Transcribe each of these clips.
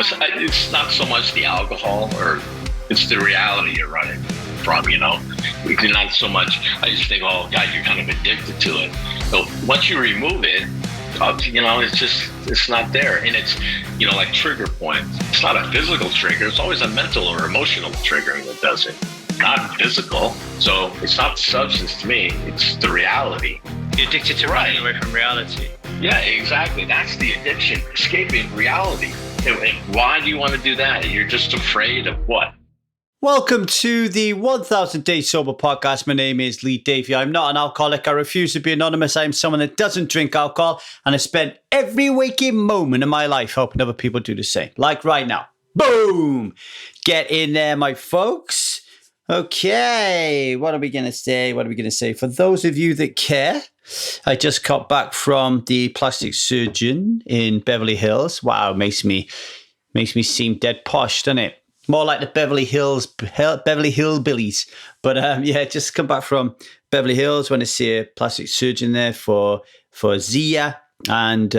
it's not so much the alcohol, or it's the reality you're running from, not so much. I just think, oh God, you're kind of addicted to it. So once you remove it, it's not there. And it's, like trigger points. It's not a physical trigger. It's always a mental or emotional trigger that does it, not physical. So it's not the substance to me. It's the reality. You're addicted to running away from reality. Yeah, exactly. That's the addiction, escaping reality. And why do you want to do that? You're just afraid of what? Welcome to the 1000 Days Sober podcast. My name is Lee Davey. I'm not an alcoholic. I refuse to be anonymous. I'm someone that doesn't drink alcohol, and I spend every waking moment of my life helping other people do the same. Like right now. Boom! Get in there, my folks. Okay, what are we going to say? For those of you that care, I just got back from the plastic surgeon in Beverly Hills. Wow, makes me seem dead posh, doesn't it? More like the Beverly Hillbillies. But just come back from Beverly Hills. Went to see a plastic surgeon there for Zia, and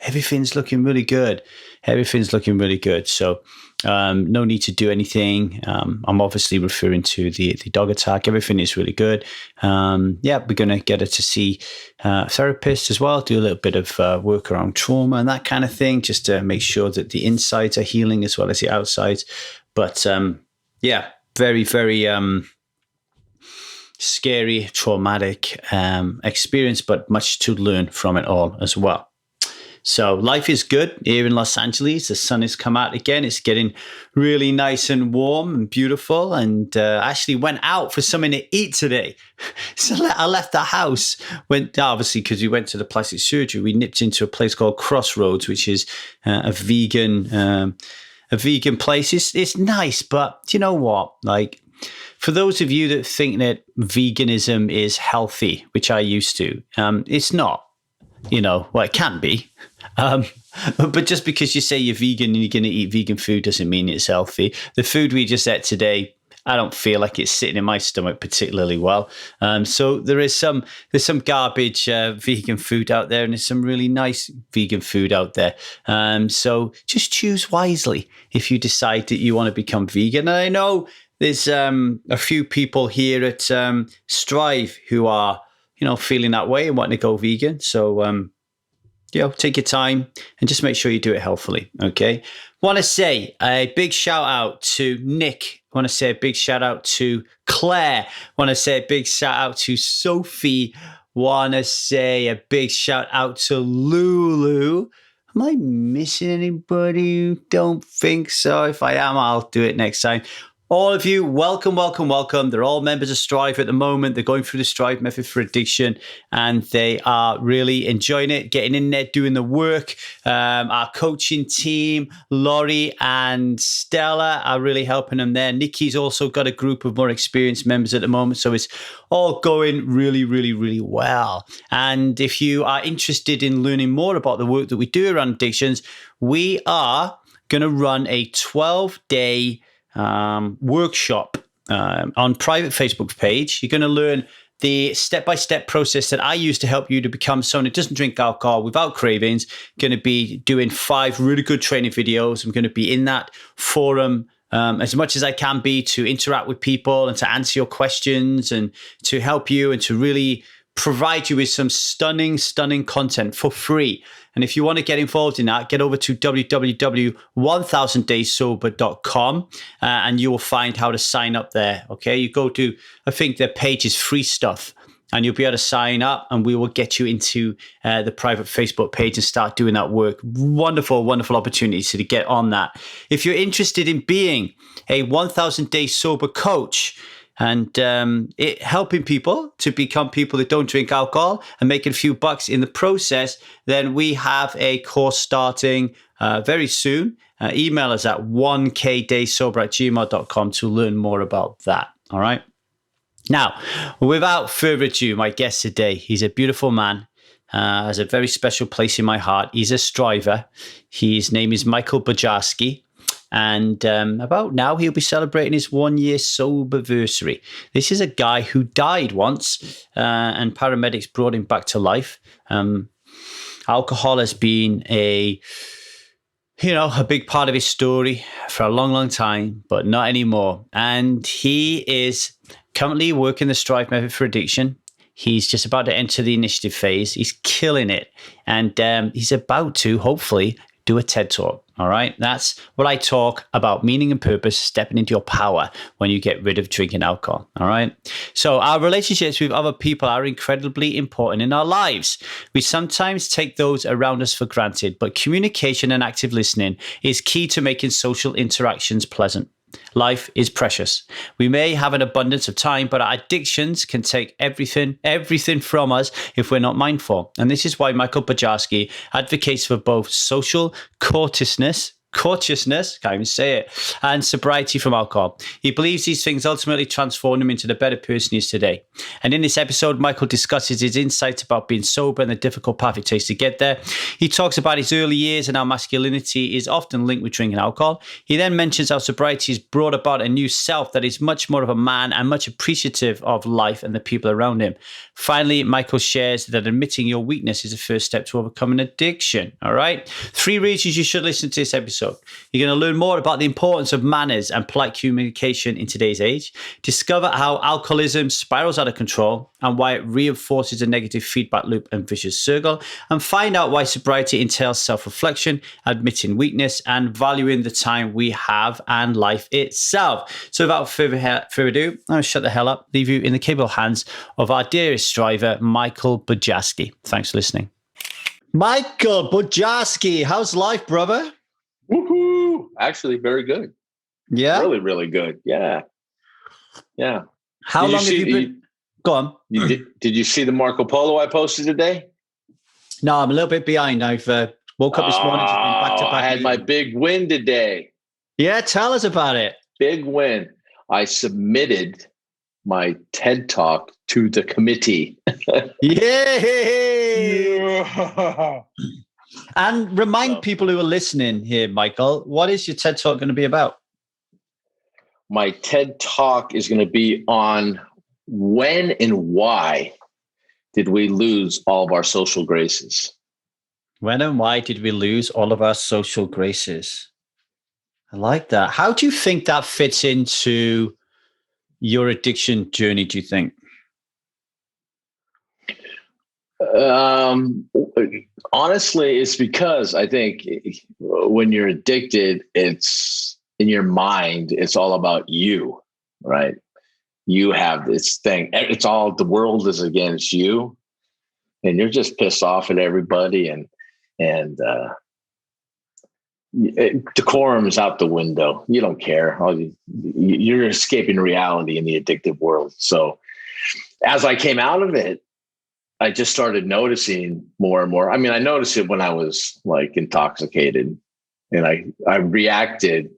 everything's looking really good. So no need to do anything. I'm obviously referring to the dog attack. Everything is really good. We're going to get her to see a therapist as well, do a little bit of work around trauma and that kind of thing, just to make sure that the insides are healing as well as the outsides. But very, very scary, traumatic experience, but much to learn from it all as well. So life is good here in Los Angeles. The sun has come out again. It's getting really nice and warm and beautiful. And actually went out for something to eat today. So I left the house. Obviously, because we went to the plastic surgery, we nipped into a place called Crossroads, which is a vegan place. It's nice, but do you know what? Like, for those of you that think that veganism is healthy, which I used to, it's not. It can be. But just because you say you're vegan and you're going to eat vegan food doesn't mean it's healthy. The food we just ate today, I don't feel like it's sitting in my stomach particularly well. So there's some garbage vegan food out there, and there's some really nice vegan food out there. So just choose wisely if you decide that you want to become vegan. And I know there's a few people here at Strive who are feeling that way and wanting to go vegan. So, take your time and just make sure you do it healthily. Okay. Want to say a big shout out to Nick. Want to say a big shout out to Claire. Want to say a big shout out to Sophie. Want to say a big shout out to Lulu. Am I missing anybody? Don't think so. If I am, I'll do it next time. All of you, welcome. They're all members of Strive at the moment. They're going through the Strive method for addiction, and they are really enjoying it, getting in there, doing the work. Our coaching team, Laurie and Stella, are really helping them there. Nikki's also got a group of more experienced members at the moment, so it's all going really, really, really well. And if you are interested in learning more about the work that we do around addictions, we are going to run a 12-day workshop on private Facebook page. You're going to learn the step-by-step process that I use to help you to become someone who doesn't drink alcohol without cravings. Going to be doing 5 really good training videos. I'm going to be in that forum as much as I can be to interact with people and to answer your questions and to help you and to really provide you with some stunning content for free. And if you want to get involved in that, get over to www.1000dayssober.com and you will find how to sign up there. Okay, you go to, I think the page is free stuff, and you'll be able to sign up, and we will get you into the private Facebook page and start doing that work. Wonderful opportunity to get on that. If you're interested in being a 1000 Day Sober coach, and helping people to become people that don't drink alcohol and making a few bucks in the process, then we have a course starting very soon. Email us at 1kdaysober@gmail.com to learn more about that. All right. Now, without further ado, my guest today, he's a beautiful man. Has a very special place in my heart. He's a striver. His name is Michael Bojarski. And about now, he'll be celebrating his 1-year soberversary. This is a guy who died once, and paramedics brought him back to life. Alcohol has been a a big part of his story for a long, long time, but not anymore. And he is currently working the Strive method for addiction. He's just about to enter the initiative phase. He's killing it. And he's about to, hopefully, do a TED Talk. All right. That's what I talk about: meaning and purpose, stepping into your power when you get rid of drinking alcohol. All right. So our relationships with other people are incredibly important in our lives. We sometimes take those around us for granted, but communication and active listening is key to making social interactions pleasant. Life is precious. We may have an abundance of time, but our addictions can take everything from us if we're not mindful. And this is why Michael Bojarski advocates for both social courteousness, can't even say it, and sobriety from alcohol. He believes these things ultimately transform him into the better person he is today. And in this episode, Michael discusses his insights about being sober and the difficult path it takes to get there. He talks about his early years and how masculinity is often linked with drinking alcohol. He then mentions how sobriety has brought about a new self that is much more of a man and much appreciative of life and the people around him. Finally, Michael shares that admitting your weakness is the first step to overcoming addiction. All right? 3 reasons you should listen to this episode. You're going to learn more about the importance of manners and polite communication in today's age. Discover how alcoholism spirals out of control and why it reinforces a negative feedback loop and vicious circle. And find out why sobriety entails self-reflection, admitting weakness, and valuing the time we have and life itself. So without further ado, I'm going to shut the hell up, leave you in the capable hands of our dearest striver, Michael Bojarski. Thanks for listening. Michael Bojarski, how's life, brother? Woohoo! Actually, very good. Yeah? Really, really good. Yeah. Yeah. How long have you been? Go on. Did you see the Marco Polo I posted today? No, I'm a little bit behind. I've woke up this morning, just been back to back. I had my big win today. Yeah, tell us about it. Big win. I submitted my TED Talk to the committee. Yay! And remind people who are listening here, Michael, what is your TED Talk going to be about? My TED Talk is going to be on when and why did we lose all of our social graces? When and why did we lose all of our social graces? I like that. How do you think that fits into your addiction journey, do you think? Honestly, it's because I think when you're addicted, it's in your mind, it's all about you, right? You have this thing. It's all, the world is against you, and you're just pissed off at everybody, and decorum is out the window. You don't care. You're escaping reality in the addictive world. So as I came out of it, I just started noticing more and more. I mean, I noticed it when I was like intoxicated, and I reacted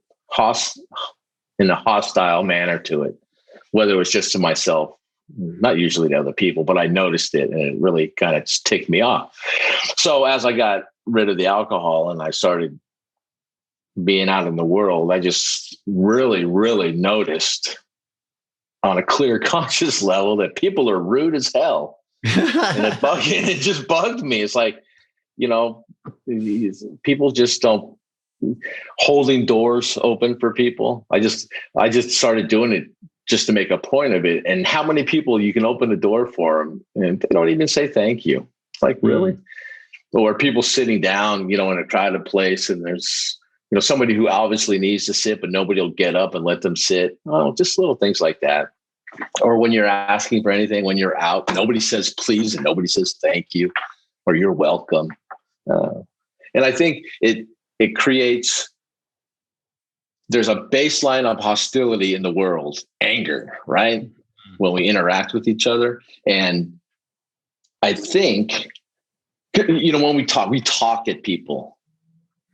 in a hostile manner to it, whether it was just to myself, not usually to other people, but I noticed it, and it really kind of just ticked me off. So as I got rid of the alcohol and I started being out in the world, I just really, really noticed on a clear conscious level that people are rude as hell. And it just bugged me. It's like, people just don't, holding doors open for people. I just started doing it just to make a point of it. And how many people you can open the door for them and they don't even say thank you. It's like, really? Or people sitting down, in a crowded place, and there's, somebody who obviously needs to sit, but nobody will get up and let them sit. Oh, just little things like that. Or when you're asking for anything, when you're out, nobody says please and nobody says thank you or you're welcome. And I think it creates, there's a baseline of hostility in the world, anger, right? When we interact with each other. And I think, when we talk at people.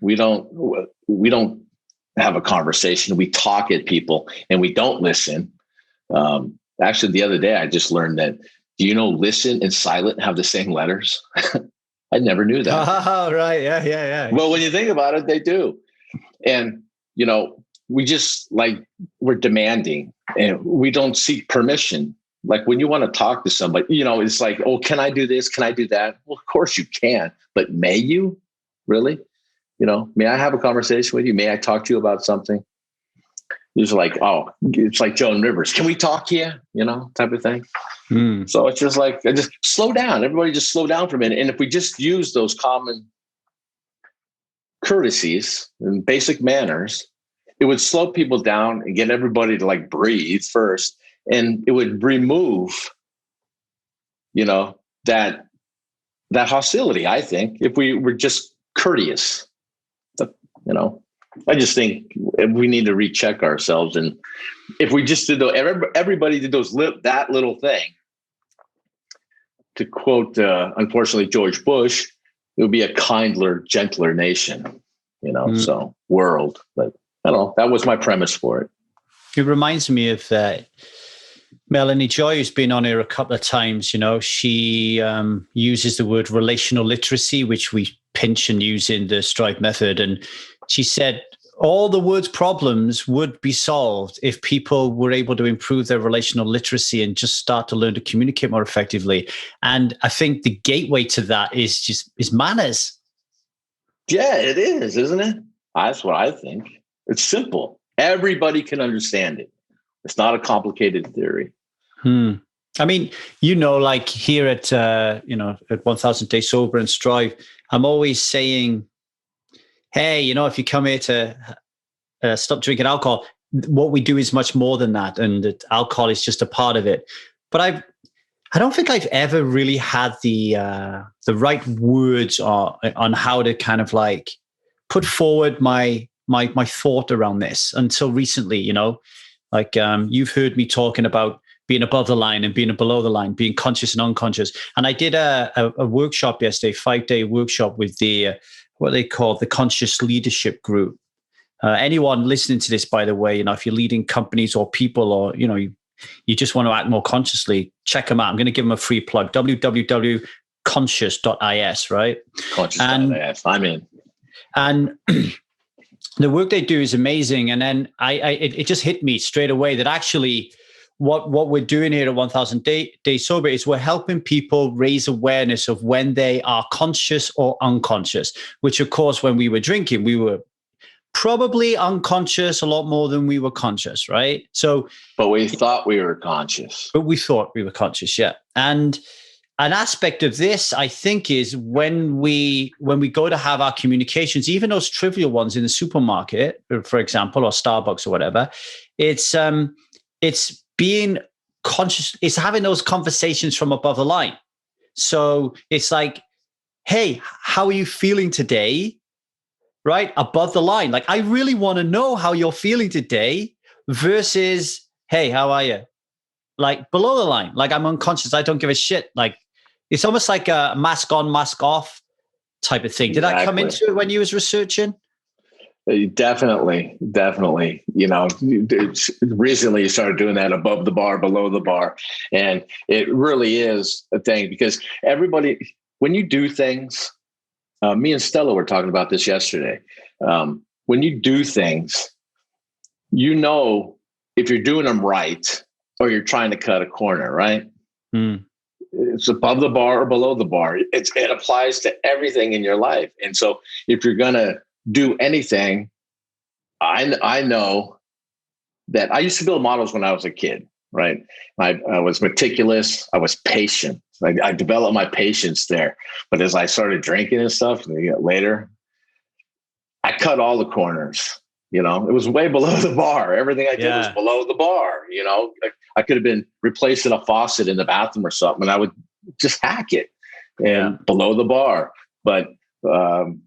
We don't have a conversation. We talk at people and we don't listen. Actually, the other day, I just learned that, listen and silent have the same letters. I never knew that. Oh, right. Yeah. Well, when you think about it, they do. And, we just we're demanding, and we don't seek permission. Like when you want to talk to somebody, it's like, oh, can I do this? Can I do that? Well, of course you can, but may you really? may I have a conversation with you? May I talk to you about something? It's like, oh, it's like Joan Rivers. Can we talk here? Type of thing. So it's just like, just slow down. Everybody just slow down for a minute. And if we just use those common courtesies and basic manners, it would slow people down and get everybody to like breathe first. And it would remove, that hostility, I think, if we were just courteous. I just think we need to recheck ourselves. And if we just did everybody did that little thing, to quote, unfortunately, George Bush, it would be a kinder, gentler nation, so world. But I don't know. That was my premise for it. It reminds me of Melanie Joy, who's been on here a couple of times. She uses the word relational literacy, which we pinch and use in the Strive method. And she said all the world's problems would be solved if people were able to improve their relational literacy and just start to learn to communicate more effectively. And I think the gateway to that is manners. Yeah, it is, isn't it? That's what I think. It's simple. Everybody can understand it. It's not a complicated theory. I mean, like here at 1000 Days Sober and Strive, I'm always saying, hey, if you come here to stop drinking alcohol, what we do is much more than that. And that alcohol is just a part of it. But I don't think I've ever really had the right words on how to kind of like put forward my thought around this until recently, you've heard me talking about being above the line and being below the line, being conscious and unconscious. And I did a workshop yesterday, 5-day workshop with what they call the Conscious Leadership Group. Anyone listening to this, by the way, if you're leading companies or people, or, you just want to act more consciously, check them out. I'm going to give them a free plug, www.conscious.is, right? Conscious.is, I'm in. And the work they do is amazing. And then it just hit me straight away that actually what we're doing here at 1000 Days Sober is we're helping people raise awareness of when they are conscious or unconscious, which of course, when we were drinking, we were probably unconscious a lot more than we were conscious, right? But we thought we were conscious. Yeah. And an aspect of this, I think, is when we go to have our communications, even those trivial ones in the supermarket, for example, or Starbucks or whatever, it's being conscious, it's having those conversations from above the line. So it's like, hey, how are you feeling today? Right? Above the line. Like, I really want to know how you're feeling today versus, hey, how are you? Like below the line. Like, I'm unconscious. I don't give a shit. Like, it's almost like a mask on, mask off type of thing. Did that come into it when you was researching? Definitely. Recently you started doing that above the bar, below the bar. And it really is a thing because everybody, when you do things, me and Stella were talking about this yesterday. When you do things, if you're doing them right or you're trying to cut a corner, right? It's above the bar or below the bar. It applies to everything in your life. And so if you're going to do anything, I know that I used to build models when I was a kid, right? I was meticulous. I was patient. I developed my patience there. But as I started drinking and stuff later, I cut all the corners. It was way below the bar. Everything I did was below the bar. I could have been replacing a faucet in the bathroom or something, and I would just hack it and below the bar. But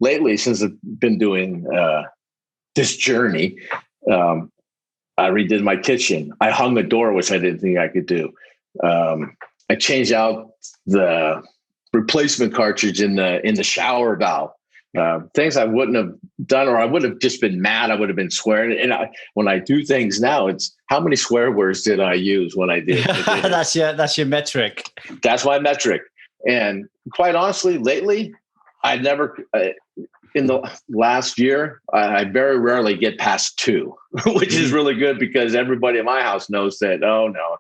lately, since I've been doing this journey, I redid my kitchen. I hung a door, which I didn't think I could do. I changed out the replacement cartridge in the shower valve. Things I wouldn't have done, or I would have just been mad. I would have been swearing. And when I do things now, it's how many swear words did I use when I did? That's your metric. That's my metric. And quite honestly, lately, I never. In the last year, I very rarely get past 2, which is really good because everybody in my house knows that. Oh no,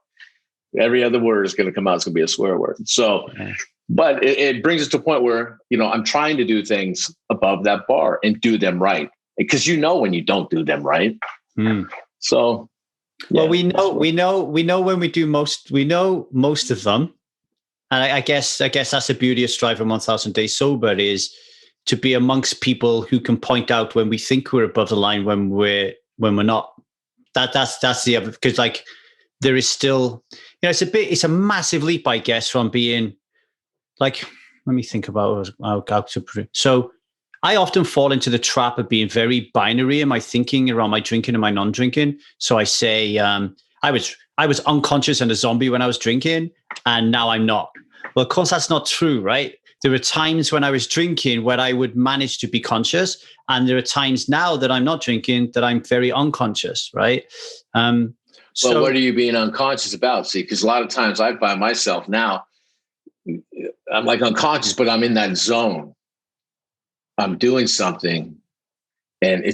every other word is going to come out. It's going to be a swear word. So But it brings us to a point where, I'm trying to do things above that bar and do them right. Because when you don't do them right. So, yeah, well, we know when we know most of them. And I guess that's the beauty of Striving 1000 Days Sober, is to be amongst people who can point out when we think we're above the line, when we're not. That's the other, because like there is still, it's a massive leap, I guess, from being like, let me think about how to. So I often fall into the trap of being very binary in my thinking around my drinking and my non-drinking. So I say, I was unconscious and a zombie when I was drinking, and now I'm not. Well, of course, that's not true, right? There were times when I was drinking where I would manage to be conscious, and there are times now that I'm not drinking that I'm very unconscious, right? Well, what are you being unconscious about? See, because a lot of times I find myself now, I'm like unconscious, but I'm in that zone. I'm doing something, and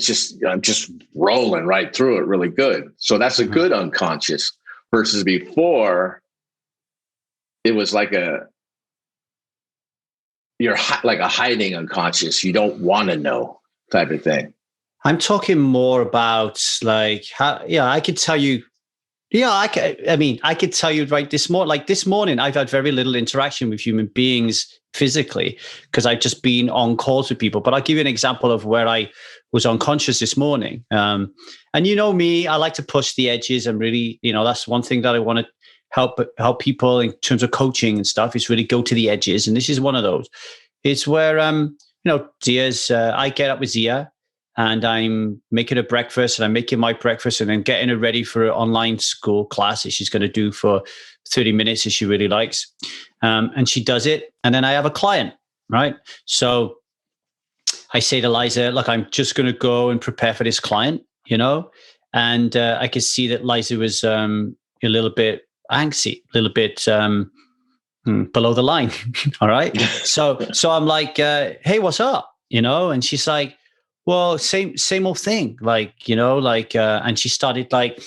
I'm just rolling right through it really good. So that's a good unconscious, versus before it was like you're like a hiding unconscious. You don't want to know type of thing. I'm talking more about like how, I could tell you. Yeah, I could tell you right this morning, I've had very little interaction with human beings physically because I've just been on calls with people. But I'll give you an example of where I was unconscious this morning. And me, I like to push the edges, and really, that's one thing that I want to help people in terms of coaching and stuff, is really go to the edges. And this is one of those. It's where, Zia's, I get up with Zia, and I'm making her breakfast, and I'm making my breakfast, and then getting her ready for her online school class that she's going to do for 30 minutes that she really likes. And she does it. And then I have a client, right? So I say to Liza, look, I'm just going to go and prepare for this client, and I could see that Liza was a little bit angsty, a little bit below the line. All right. So I'm like, hey, what's up? And she's like, well, same old thing, and she started like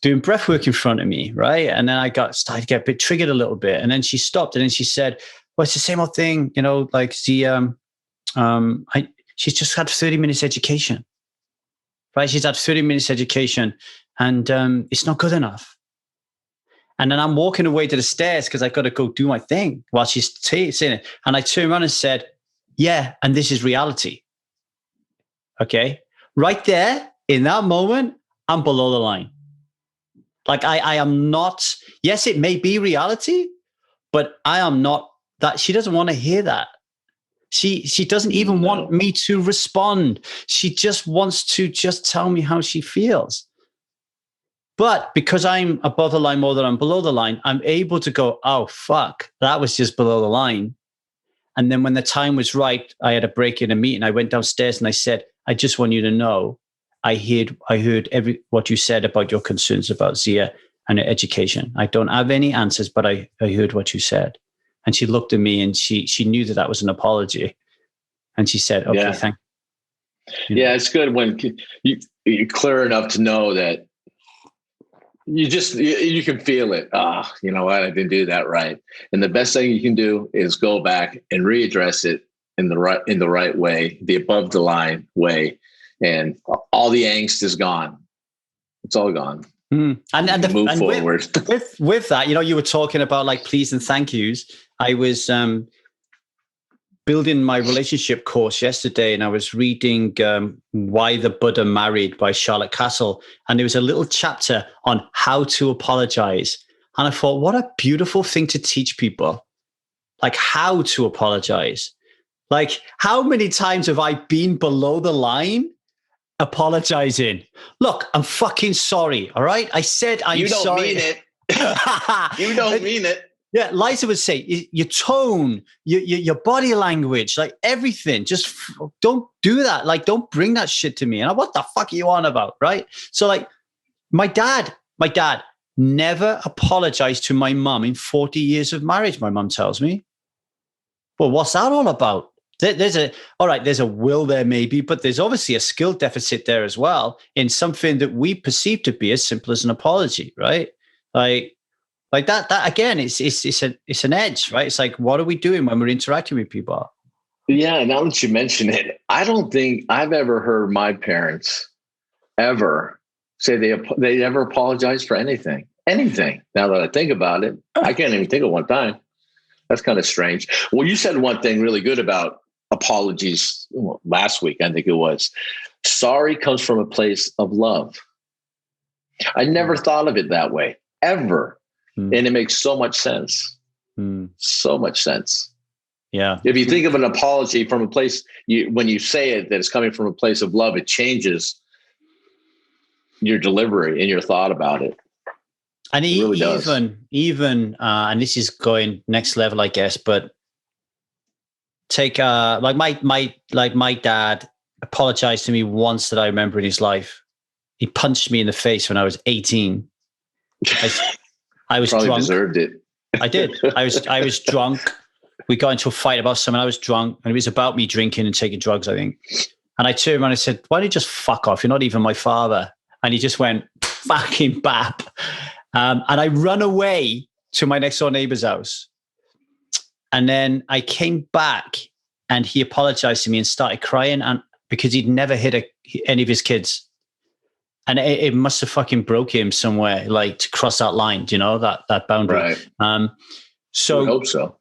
doing breath work in front of me, right? And then I started to get a bit triggered a little bit, and then she stopped, and then she said, "Well, it's the same old thing, she's just had 30 minutes education, right? She's had 30 minutes education, and it's not good enough." And then I'm walking away to the stairs because I got to go do my thing while she's saying it, and I turned around and said, "Yeah, and this is reality." Okay. Right there in that moment, I'm below the line. Like I am not, yes, it may be reality, but I am not that. She doesn't want to hear that. She doesn't even want me to respond. She just wants to just tell me how she feels. But because I'm above the line more than I'm below the line, I'm able to go, oh, fuck, that was just below the line. And then when the time was right, I had a break in a meeting. I went downstairs and I said, I just want you to know, I heard what you said about your concerns about Zia and her education. I don't have any answers, but I heard what you said. And she looked at me, and she knew that was an apology. And she said, okay, thank you. Yeah, it's good when you're clear enough to know that you can feel it. You know what? I didn't do that right. And the best thing you can do is go back and readdress it in the right way, the above the line way, and all the angst is gone. It's all gone. And move forward. With that, you were talking about like please and thank yous. I was building my relationship course yesterday, and I was reading Why the Buddha Married by Charlotte Castle, and there was a little chapter on how to apologize. And I thought, what a beautiful thing to teach people, like how to apologize. Like, how many times have I been below the line apologizing? Look, I'm fucking sorry. All right. I said I'm sorry. You don't mean it. You don't mean it. Yeah. Liza would say your tone, your body language, like everything, just don't do that. Like, don't bring that shit to me. And what the fuck are you on about? Right. So like my dad never apologized to my mum in 40 years of marriage. My mum tells me, well, what's that all about? There's a will there maybe, but there's obviously a skill deficit there as well in something that we perceive to be as simple as an apology, right? Like Like that again, it's an edge, right? It's like, what are we doing when we're interacting with people? Yeah, now that you mention it, I don't think I've ever heard my parents ever say they ever apologized for anything. Anything. Now that I think about it, I can't even think of one time. That's kind of strange. Well, you said one thing really good about apologies last week, I think it was. Sorry comes from a place of love. I never thought of it that way, ever. And it makes so much sense. So much sense. Yeah. If you think of an apology from a place, when you say it, that it's coming from a place of love, it changes your delivery and your thought about it. And it really does. even, and this is going next level, I guess, but take, like my dad apologized to me once that I remember in his life. He punched me in the face when I was 18. I was Probably drunk. Deserved it. I did. I was drunk. We got into a fight about something. I was drunk, and it was about me drinking and taking drugs, I think. And I turned around and I said, "Why don't you just fuck off? You're not even my father." And he just went, "Fucking bap." And I run away to my next door neighbor's house. And then I came back, and he apologized to me and started crying, and because he'd never hit any of his kids. And it must have fucking broke him somewhere, like to cross that line, that boundary. Right. So I hope so.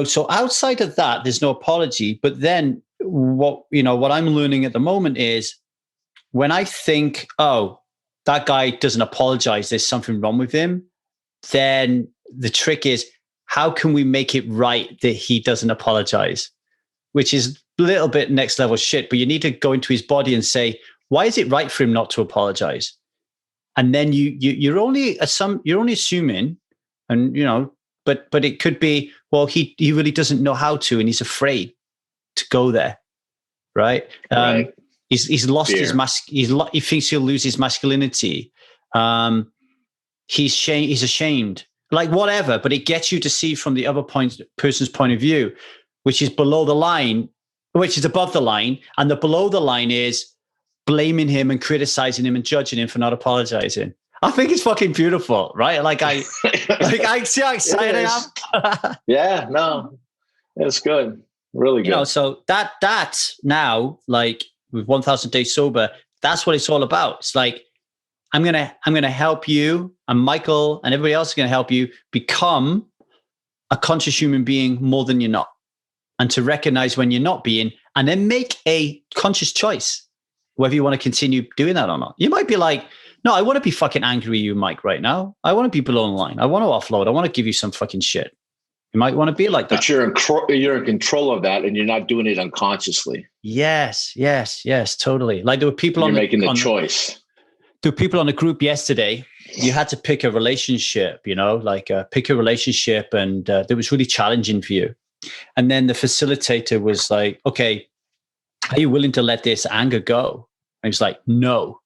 So outside of that, there's no apology. But then what I'm learning at the moment is when I think, oh, that guy doesn't apologize, there's something wrong with him, then the trick is, how can we make it right that he doesn't apologize? Which is a little bit next level shit, but you need to go into his body and say, why is it right for him not to apologize? And then you're only assuming, and but it could be, well, he really doesn't know how to, and he's afraid to go there, right? Right. He's lost Fear. he thinks he'll lose his masculinity. He's ashamed, like whatever. But it gets you to see from the other person's point of view, which is below the line, which is above the line, and the below the line is blaming him and criticizing him and judging him for not apologizing. I think it's fucking beautiful, right? Like I see how excited I am. Yeah, no, it's good. Really good. So that's now, like with 1000 Days Sober, that's what it's all about. It's like, I'm going to help you, and Michael and everybody else is going to help you become a conscious human being more than you're not, and to recognize when you're not being, and then make a conscious choice whether you want to continue doing that or not. You might be like, no, I want to be fucking angry with you, Mike, right now. I want to be below the line. I want to offload. I want to give you some fucking shit. You might want to be like that. But you're in control of that, and you're not doing it unconsciously. Yes, totally. Like there were people you're making the choice. There were people on the group yesterday. You had to pick a relationship, pick a relationship, and it was really challenging for you. And then the facilitator was like, okay, are you willing to let this anger go? And he was like, no.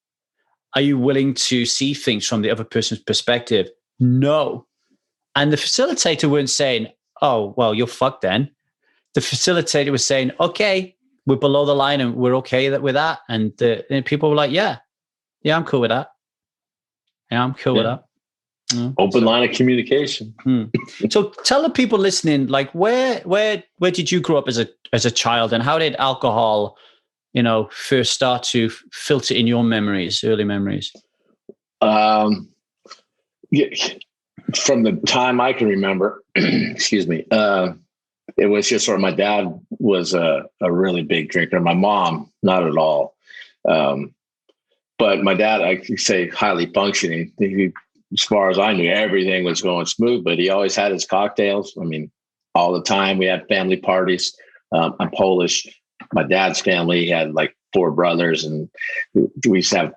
Are you willing to see things from the other person's perspective? No. And the facilitator weren't saying, oh, well, you're fucked then. The facilitator was saying, okay, we're below the line and we're okay with that. And people were like, yeah, I'm cool with that. Yeah, I'm cool with that. Open line of communication. So tell the people listening, like where did you grow up as a child, and how did alcohol, first start to filter in your memories, early memories? Yeah, from the time I can remember, excuse me, it was just sort of, my dad was a really big drinker. My mom, not at all. But my dad, I could say highly functioning. As far as I knew, everything was going smooth, but he always had his cocktails. I mean, all the time. We had family parties. I'm Polish. My dad's family had like 4 brothers, and we used to have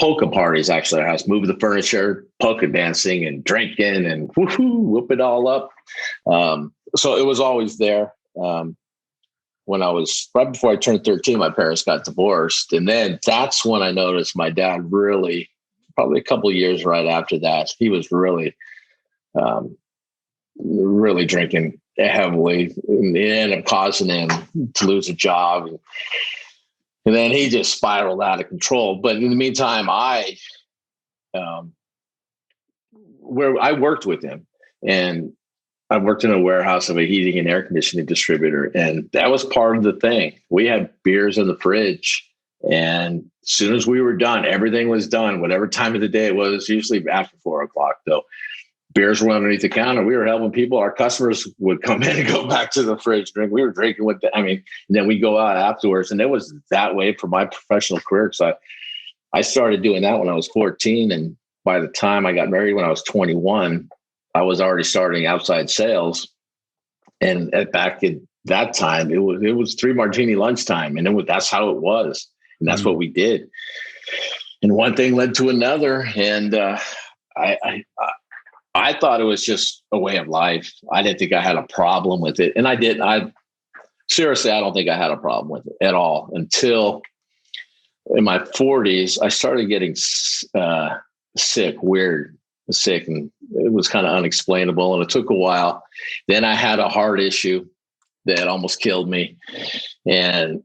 polka parties actually at our house, moving the furniture, polka dancing and drinking and whoop it all up. So it was always there. When I was right before I turned 13, my parents got divorced. And then that's when I noticed my dad really, probably a couple of years right after that, he was really, really drinking heavily. And it ended up causing him to lose a job. And then he just spiraled out of control. But in the meantime, I where I worked with him, and I worked in a warehouse of a heating and air conditioning distributor. And that was part of the thing. We had beers in the fridge. And as soon as we were done, everything was done, whatever time of the day it was, usually after 4:00 though. Beers were underneath the counter. We were helping people. Our customers would come in and go back to the fridge, drink. We were drinking with them. And then we go out afterwards. And it was that way for my professional career. So I started doing that when I was 14. And by the time I got married when I was 21, I was already starting outside sales. And back at that time, it was 3 martini lunchtime. And that's how it was. And that's what we did. And one thing led to another. And I thought it was just a way of life. I didn't think I had a problem with it. And I didn't. Seriously, I don't think I had a problem with it at all until in my 40s, I started getting sick, and it was kind of unexplainable. And it took a while. Then I had a heart issue that almost killed me. And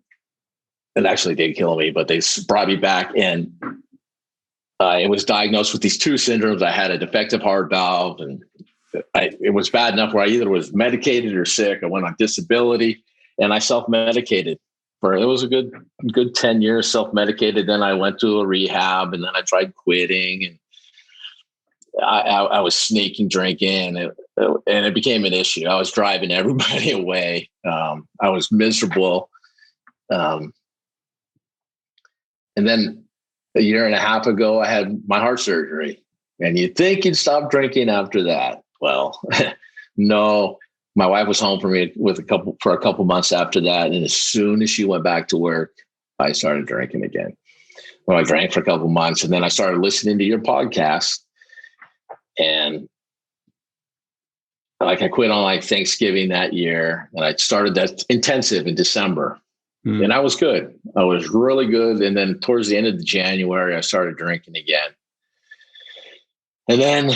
it actually did kill me, but they brought me back, and I was diagnosed with these 2 syndromes. I had a defective heart valve, and it was bad enough where I either was medicated or sick. I went on disability, and I self-medicated it was a good 10 years self-medicated. Then I went to a rehab, and then I tried quitting, and I was sneaking drinking, and it became an issue. I was driving everybody away. I was miserable. And then a year and a half ago, I had my heart surgery, and you'd think you'd stop drinking after that. Well, no, my wife was home for me for a couple months after that. And as soon as she went back to work, I started drinking again. Well, I drank for a couple months, and then I started listening to your podcast, and I quit on Thanksgiving that year, and I started that intensive in December. And I was good. I was really good. And then towards the end of January, I started drinking again. And then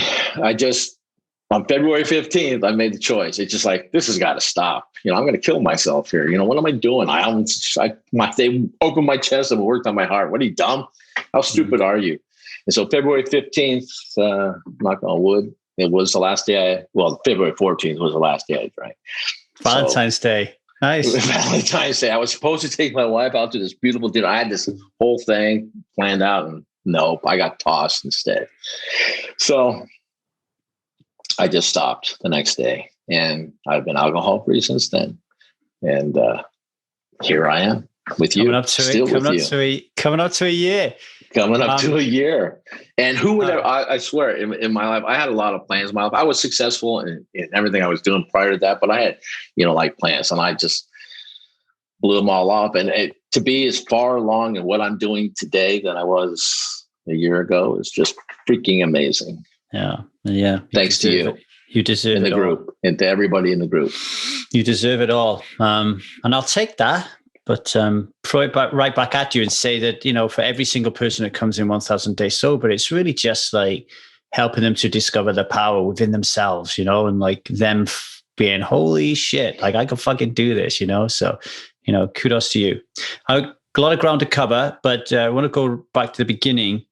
on February 15th, I made the choice. It's just this has got to stop. I'm going to kill myself here. What am I doing? They opened my chest and worked on my heart. What are you, dumb? How stupid are you? And so February 15th, knock on wood, it was the last day February 14th was the last day I drank. Valentine's Day. Nice. Valentine's Day. I was supposed to take my wife out to this beautiful dinner. I had this whole thing planned out, and nope, I got tossed instead. So I just stopped the next day, and I've been alcohol free since then. And here I am with you. Coming up to a year. Coming up to a year. And who would have, I swear, in my life, I had a lot of plans in my life. I was successful in everything I was doing prior to that, but I had, plans, and I just blew them all off. And to be as far along in what I'm doing today than I was a year ago is just freaking amazing. Yeah. Yeah. Thanks to you. You deserve it in the group, and to everybody in the group. You deserve it all. And I'll take that. But throw it right back at you and say that, for every single person that comes in 1,000 Days Sober, it's really just helping them to discover the power within themselves, and them being, holy shit, I can fucking do this, So, kudos to you. A lot of ground to cover, but I want to go back to the beginning.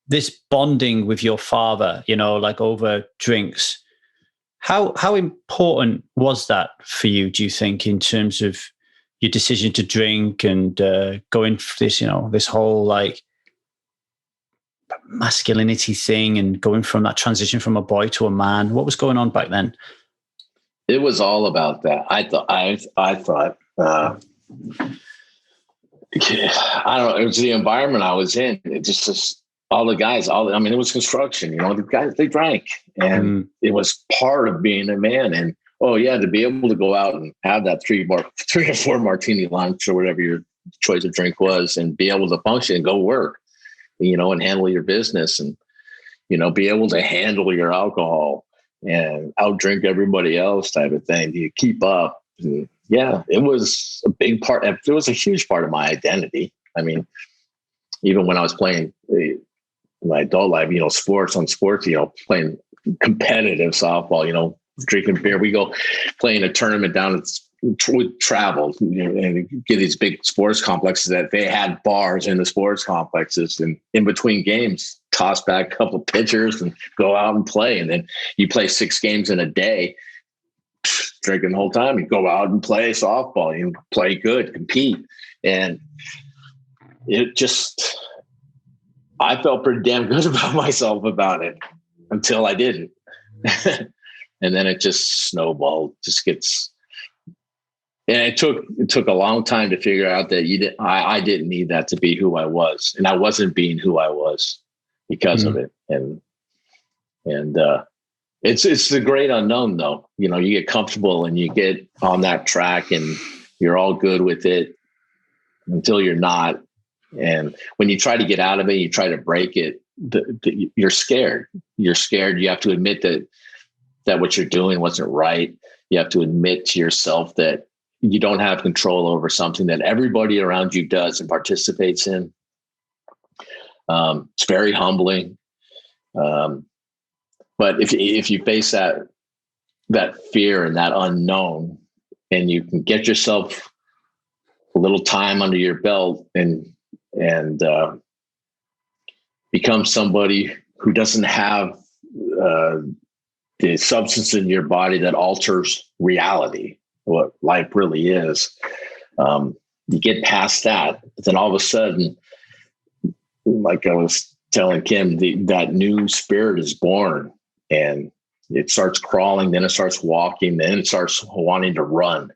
This bonding with your father, over drinks. How important was that for you, do you think, in terms of your decision to drink and going for this, this whole masculinity thing and going from that transition from a boy to a man? What was going on back then? It was all about that. I thought, I don't know. It was the environment I was in. It just all the guys, it was construction, the guys, they drank, and it was part of being a man. And to be able to go out and have that 3 or 4 martini lunch or whatever your choice of drink was, and be able to function and go work, and handle your business, and, be able to handle your alcohol and outdrink everybody else type of thing. Do you keep up? And it was a big part. It was a huge part of my identity. Even when I was playing my adult life, sports, playing competitive softball, drinking beer. We go play in a tournament down with travel, and get these big sports complexes that they had bars in the sports complexes, and in between games, toss back a couple pitchers and go out and play. And then you play 6 games in a day, drinking the whole time. You go out and play softball, you play good, compete. And I felt pretty damn good about myself about it until I didn't. And then it just snowballed, and it took a long time to figure out that I didn't need that to be who I was. And I wasn't being who I was because of it. And it's the great unknown though. You get comfortable and you get on that track and you're all good with it until you're not. And when you try to get out of it, you try to break it, you're scared. You're scared. You have to admit that what you're doing wasn't right. You have to admit to yourself that you don't have control over something that everybody around you does and participates in. It's very humbling. But if you face that fear and that unknown, and you can get yourself a little time under your belt and become somebody who doesn't have the substance in your body that alters reality, what life really is. You get past that, then all of a sudden, like I was telling Kim, that new spirit is born, and it starts crawling, then it starts walking, then it starts wanting to run.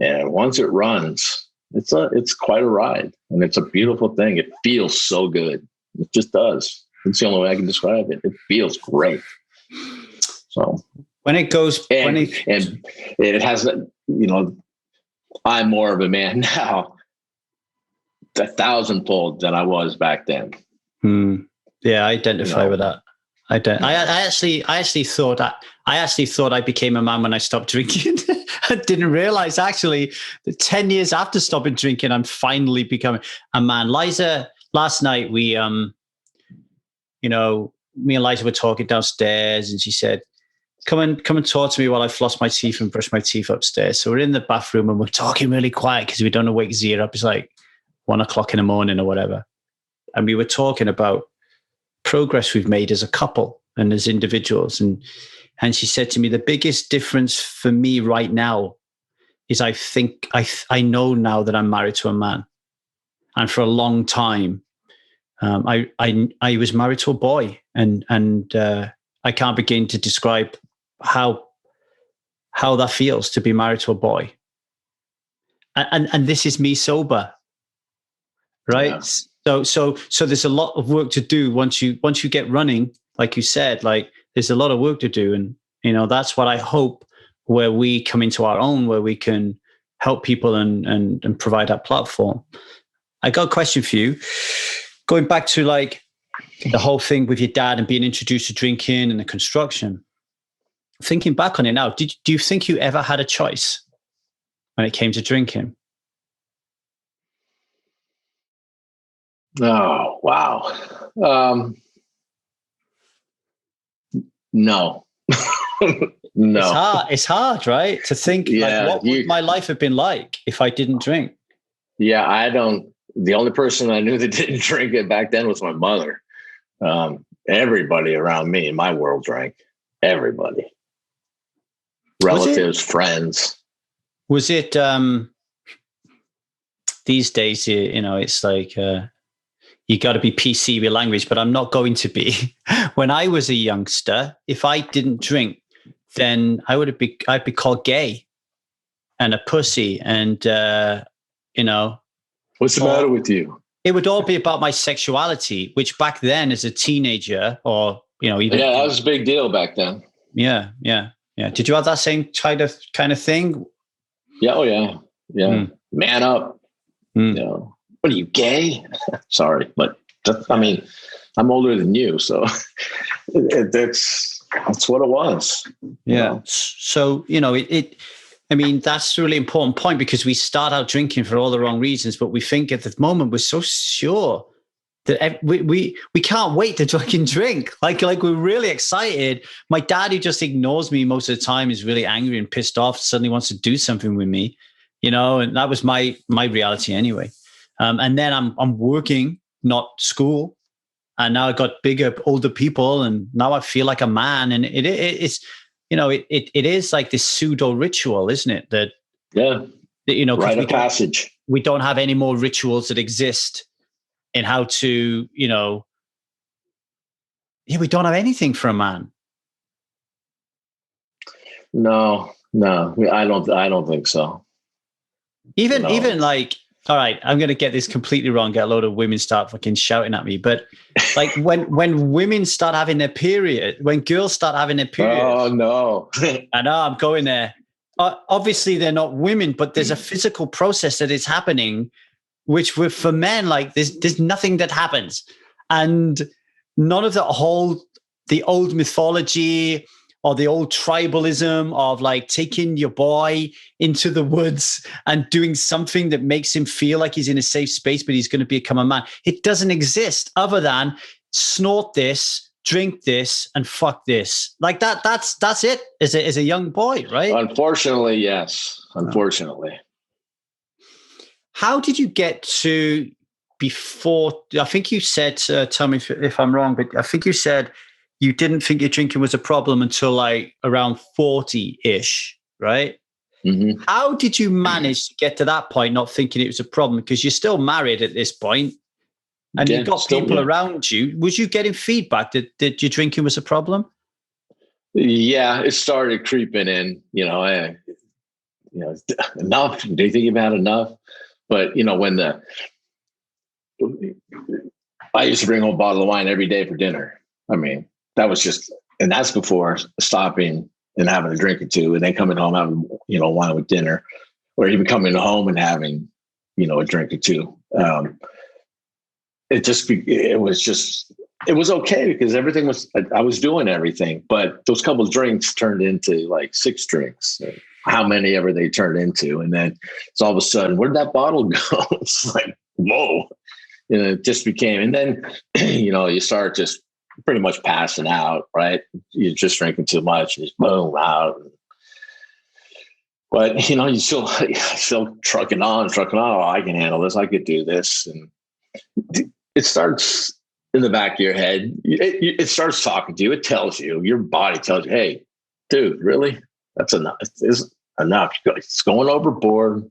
And once it runs, it's quite a ride, and it's a beautiful thing. It feels so good. It just does. It's the only way I can describe it. It feels great. So when it goes, and it has, I'm more of a man now, 1,000-fold than I was back then. Yeah, I identify with that. I actually thought I became a man when I stopped drinking. I didn't realize actually that 10 years after stopping drinking, I'm finally becoming a man. Liza, last night me and Liza were talking downstairs, and she said, come and talk to me while I floss my teeth and brush my teeth upstairs. So we're in the bathroom and we're talking really quiet because we don't want to wake Zia up. It's like 1 o'clock in the morning or whatever. And we were talking about progress we've made as a couple and as individuals. And she said to me, the biggest difference for me right now is I think I know now that I'm married to a man. And for a long time, I was married to a boy, and I can't begin to describe how that feels to be married to a boy. And this is me sober, right? Yeah. So there's a lot of work to do once you get running, like you said. Like there's a lot of work to do, and that's what I hope, where we come into our own, where we can help people and provide that platform. I got a question for you. Going back to like the whole thing with your dad and being introduced to drinking and the construction, thinking back on it now, do you think you ever had a choice when it came to drinking? Oh, wow. No. No. It's hard, right? To think, what would my life have been like if I didn't drink? Yeah, the only person I knew that didn't drink it back then was my mother. Everybody around me in my world drank. Everybody. Relatives, friends. Was it these days, it's like you got to be PC with language, but I'm not going to be. When I was a youngster, if I didn't drink, then I'd be called gay and a pussy, and what's the matter with you? It would all be about my sexuality, which back then as a teenager or, even. Yeah, that was a big deal back then. Yeah. Did you have that same kind of thing? Yeah. Oh yeah. Yeah. Man up. What are you, gay? Sorry. But I'm older than you. So that's what it was. Yeah. So, that's a really important point, because we start out drinking for all the wrong reasons, but we think at the moment we're so sure that we can't wait to fucking drink. Like we're really excited. My dad, who just ignores me most of the time, is really angry and pissed off, suddenly wants to do something with me, and that was my reality anyway. And then I'm working, not school. and now I got bigger, older people, and now I feel like a man. And it's, it is like this pseudo ritual, isn't it? That rite of passage. We don't have any more rituals that exist in how to, we don't have anything for a man. No, I don't think so. Even like, all right, I'm going to get this completely wrong. Get a load of women start fucking shouting at me. But like when women start having their period, when girls start having their period. Oh, no. I know I'm going there. Obviously, they're not women, but there's a physical process that is happening, which for men, like there's nothing that happens. And none of the old mythology or the old tribalism of like taking your boy into the woods and doing something that makes him feel like he's in a safe space, but he's going to become a man. It doesn't exist other than snort this, drink this, and fuck this. Like that's it as a young boy, right? Unfortunately, yes. Unfortunately. How did you get to before? I think you said, tell me if I'm wrong, but I think you said you didn't think your drinking was a problem until like around 40-ish, right? Mm-hmm. How did you manage to get to that point, not thinking it was a problem? Because you're still married at this point, and you've got people around you. Was you getting feedback that your drinking was a problem? Yeah, it started creeping in. Enough. Do you think you've had enough? But when I used to bring home a bottle of wine every day for dinner. I mean, that was just, and that's before stopping and having a drink or two, and then coming home having wine with dinner, or even coming home and having a drink or two. It was okay because I was doing everything, but those couple of drinks turned into like 6 drinks. How many ever they turned into, and then it's all of a sudden, where'd that bottle go? It's like, whoa, it just became, and then you start just pretty much passing out, right? You're just drinking too much, and just boom out. But you still trucking on. Oh, I can handle this. I could do this, and it starts in the back of your head. It starts talking to you. It tells you, your body tells you, hey, dude, really? That's enough. It's enough. It's going overboard.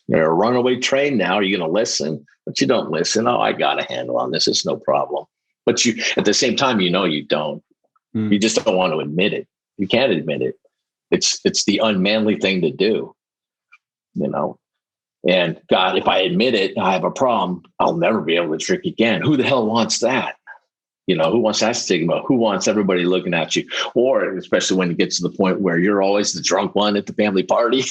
You're a runaway train now. Are you going to listen? But you don't listen. Oh, I got a handle on this. It's no problem. But you, at the same time, you don't. You just don't want to admit it. You can't admit it. It's the unmanly thing to do, And God, if I admit it, I have a problem. I'll never be able to drink again. Who the hell wants that? Who wants that stigma? Who wants everybody looking at you? Or especially when it gets to the point where you're always the drunk one at the family party.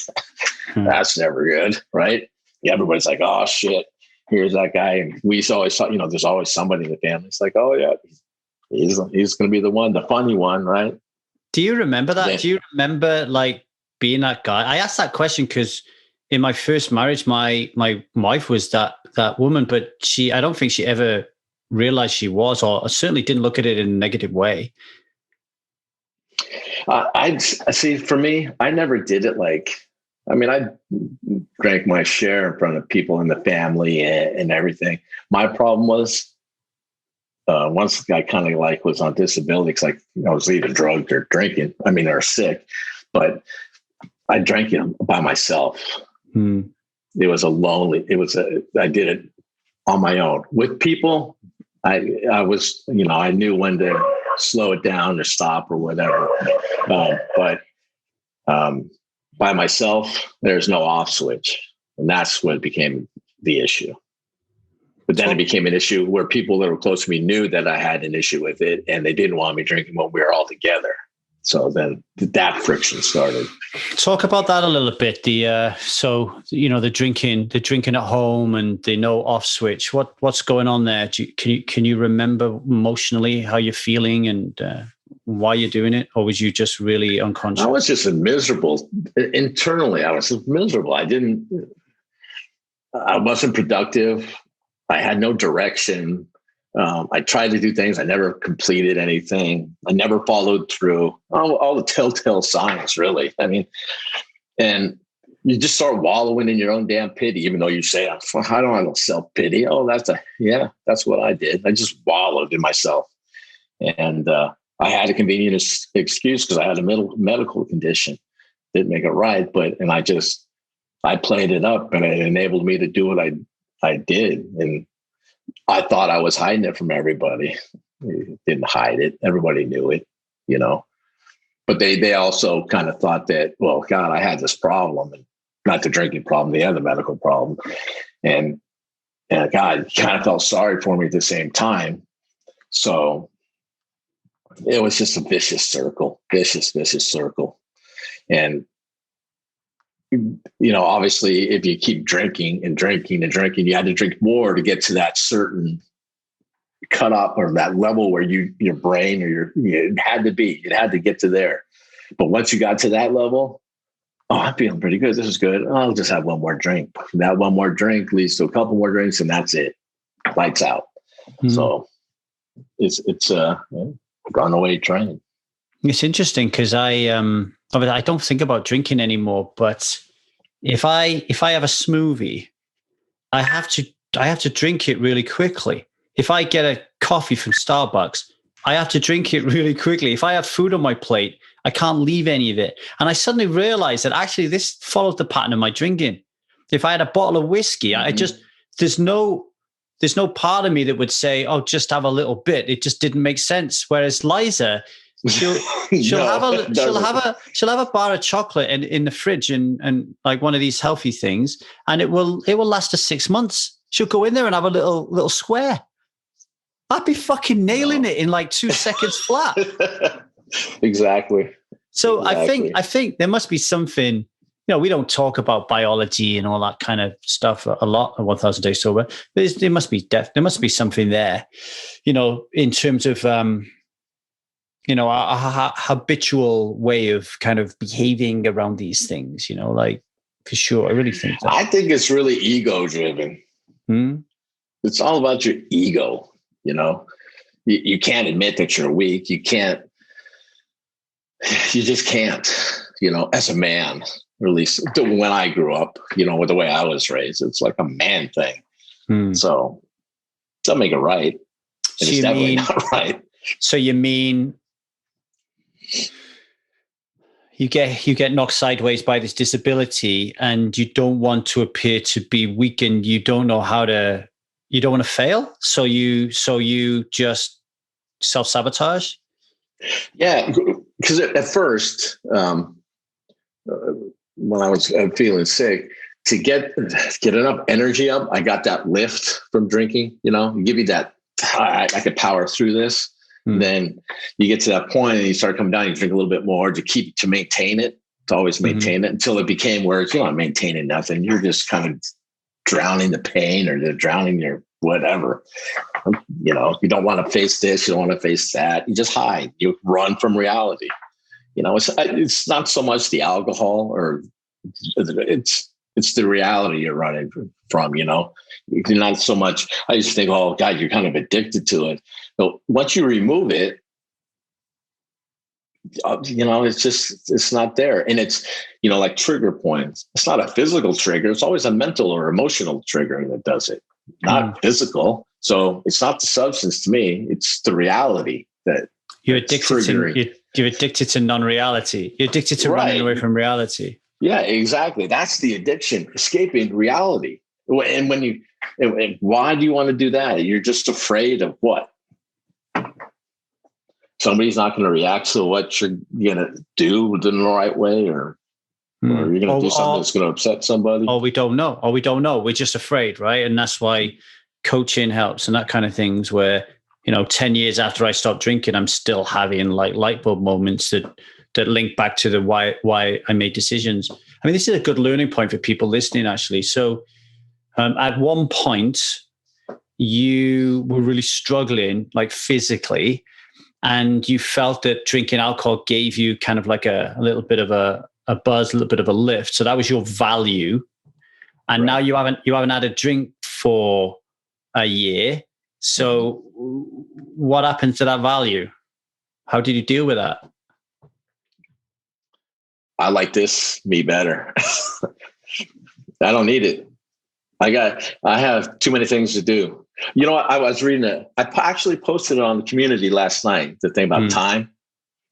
That's never good, right? Yeah, everybody's like, oh, shit, here's that guy. And we always thought, there's always somebody in the family. It's like, oh, yeah, he's going to be the funny one, right? Do you remember that? Yeah. Do you remember, like, being that guy? I asked that question because in my first marriage, my wife was that woman, but I don't think she ever realized she was, or certainly didn't look at it in a negative way. I see. For me, I never did it I drank my share in front of people in the family and everything. My problem was once I kind of was on disability, because I was either drugged or drinking. Or sick, but I drank it by myself. It was I did it on my own. With people, I was, I knew when to slow it down or stop or whatever. But by myself, there's no off switch. And that's when it became the issue. But then it became an issue where people that were close to me knew that I had an issue with it, and they didn't want me drinking when we were all together. So then that friction started. Talk about that a little bit. The drinking at home and the no off switch. What's going on there? Can you remember emotionally how you're feeling and why you're doing it, or was you just really unconscious? I was just miserable internally. I was miserable. I wasn't productive. I had no direction. I tried to do things. I never completed anything. I never followed through. All the telltale signs, really. And you just start wallowing in your own damn pity, even though you say, I don't have no self-pity. Oh, that's what I did. I just wallowed in myself. And I had a convenient excuse because I had a medical condition. Didn't make it right, and I played it up, and it enabled me to do what I did. And I thought I was hiding it from everybody. Didn't hide it. Everybody knew it, But they also kind of thought that, well, God, I had this problem, and not the drinking problem, the other medical problem. And God kind of felt sorry for me at the same time. So it was just a vicious circle. And, obviously if you keep drinking and drinking and drinking, you had to drink more to get to that certain cut up or that level where your brain or it had to get to there. But once you got to that level, I'm feeling pretty good. This is good. I'll just have one more drink. That one more drink leads to a couple more drinks, and that's it. Lights out. Mm-hmm. So it's a runaway train. It's interesting because I don't think about drinking anymore. But if I have a smoothie, I have to drink it really quickly. If I get a coffee from Starbucks, I have to drink it really quickly. If I have food on my plate, I can't leave any of it. And I suddenly realized that actually this followed the pattern of my drinking. If I had a bottle of whiskey, there's no part of me that would say, oh, just have a little bit. It just didn't make sense. Whereas Liza, she'll have a bar of chocolate in the fridge and like one of these healthy things, and it will last her 6 months. She'll go in there and have a little square. I'd be fucking nailing it in like 2 seconds flat. Exactly. So exactly. I think there must be something. We don't talk about biology and all that kind of stuff a lot on 1000 Days Sober. There must be something there, in terms of a habitual way of kind of behaving around these things. Like for sure, I really think that. I think it's really ego driven. It's all about your ego. You can't admit that you're weak. You just can't, as a man, or at least when I grew up, with the way I was raised, it's like a man thing. So don't make it right. And it's definitely not right. So you mean you get knocked sideways by this disability and you don't want to appear to be weak and you don't want to fail. So you just self-sabotage. Yeah. Because at first, when I was feeling sick, to get enough energy up, I got that lift from drinking, give you that, I could power through this. Then you get to that point and you start coming down, you drink a little bit more to maintain it, to always maintain it until it became where you're not maintaining nothing. You're just kind of drowning the pain or drowning your whatever. You don't want to face this. You don't want to face that. You just hide. You run from reality. It's not so much the alcohol or it's the reality you're running from, not so much. I just think, oh God, you're kind of addicted to it. But once you remove it, it's not there. And it's, like trigger points. It's not a physical trigger. It's always a mental or emotional trigger that does it, not physical. So it's not the substance to me. It's the reality that you're addicted you're addicted to non-reality. You're addicted to running away from reality. Yeah, exactly. That's the addiction, escaping reality. And why do you want to do that? You're just afraid of what? Somebody's not going to react to what you're going to do in the right way, or you're going to do something that's going to upset somebody. We don't know. We're just afraid, right? And that's why coaching helps and that kind of things where, 10 years after I stopped drinking, I'm still having like light bulb moments that link back to the why I made decisions. I mean, this is a good learning point for people listening, actually. So at one point, you were really struggling, like physically, and you felt that drinking alcohol gave you kind of like a little bit of a buzz, a little bit of a lift. So that was your value. And now you haven't had a drink for a year. So what happened to that value? How did you deal with that? I like this, me better. I don't need it. I have too many things to do. You know what? I was reading it. I actually posted it on the community last night, the thing about time.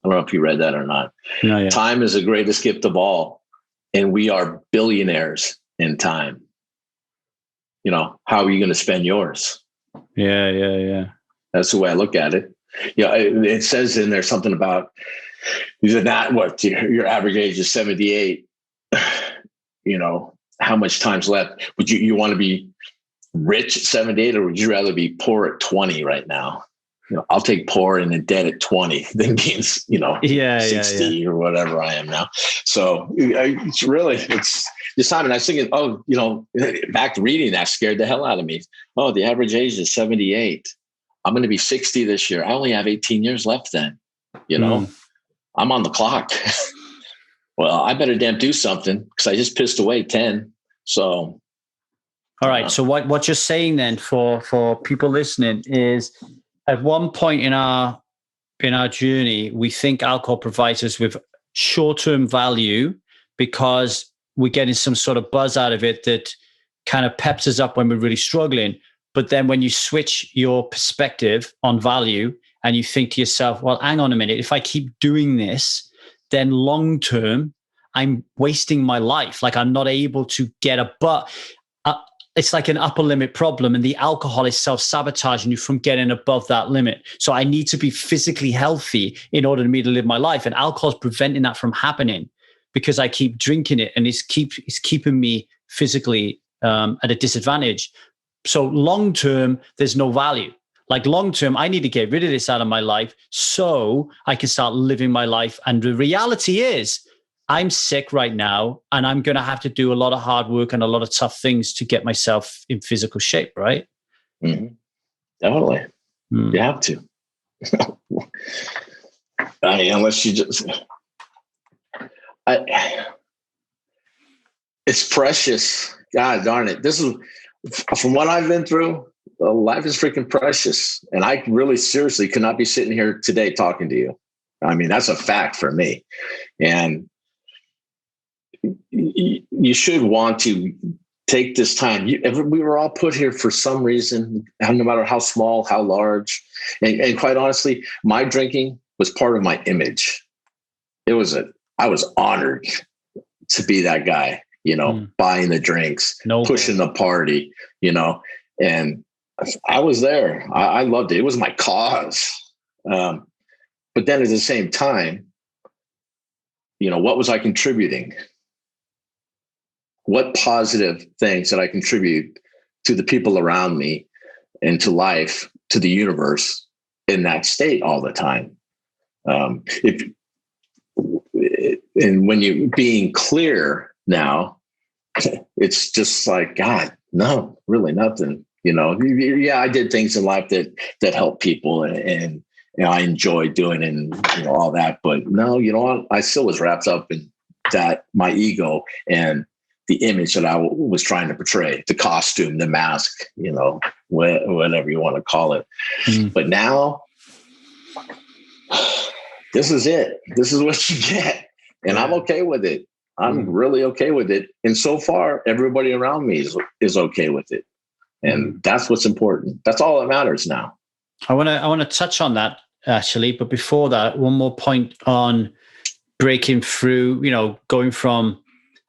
I don't know if you read that or not. No, yeah. Time is the greatest gift of all. And we are billionaires in time. You know, how are you going to spend yours? Yeah. That's the way I look at it. Yeah, it says in there something about not what your average age is 78. You know, how much time's left? Would you want to be rich at 78, or would you rather be poor at 20 right now? You know, I'll take poor and in debt at 20 than being, 60 or whatever I am now. So it's Simon. I was thinking, back to reading that scared the hell out of me. Oh, the average age is 78. I'm going to be 60 this year. I only have 18 years left then. You know, I'm on the clock. Well, I better damn do something because I just pissed away 10. So. All right. So what you're saying then for people listening is, at one point in our journey, we think alcohol provides us with short-term value because we're getting some sort of buzz out of it that kind of peps us up when we're really struggling. But then when you switch your perspective on value and you think to yourself, well, hang on a minute, if I keep doing this, then long-term, I'm wasting my life. Like I'm not able to get it's like an upper limit problem, and the alcohol is self-sabotaging you from getting above that limit. So I need to be physically healthy in order for me to live my life. And alcohol is preventing that from happening because I keep drinking it, and it's keeping me physically at a disadvantage. So long-term, there's no value. Like long-term, I need to get rid of this out of my life so I can start living my life. And the reality is, I'm sick right now, and I'm going to have to do a lot of hard work and a lot of tough things to get myself in physical shape, right? Mm-hmm. Definitely. You have to. Unless you just... it's precious. God darn it. This is, from what I've been through, life is freaking precious. And I really seriously could not be sitting here today talking to you. I mean, that's a fact for me. And you should want to take this time. We were all put here for some reason, no matter how small, how large. And quite honestly, my drinking was part of my image. I was honored to be that guy, buying the drinks, pushing the party, and I was there. I loved it. It was my cause. But then at the same time, what was I contributing? What positive things did I contribute to the people around me and to life, to the universe in that state all the time? And when you're being clear now, it's just like, God, no, really nothing. Yeah, I did things in life that helped people and I enjoyed doing it and all that. But no, I still was wrapped up in that, my ego and the image that I was trying to portray, the costume, the mask, whatever you want to call it. But now, this is it. This is what you get. And I'm okay with it. I'm really okay with it. And so far, everybody around me is okay with it. And that's what's important. That's all that matters now. I want to touch on that actually. But before that, one more point on breaking through, going from,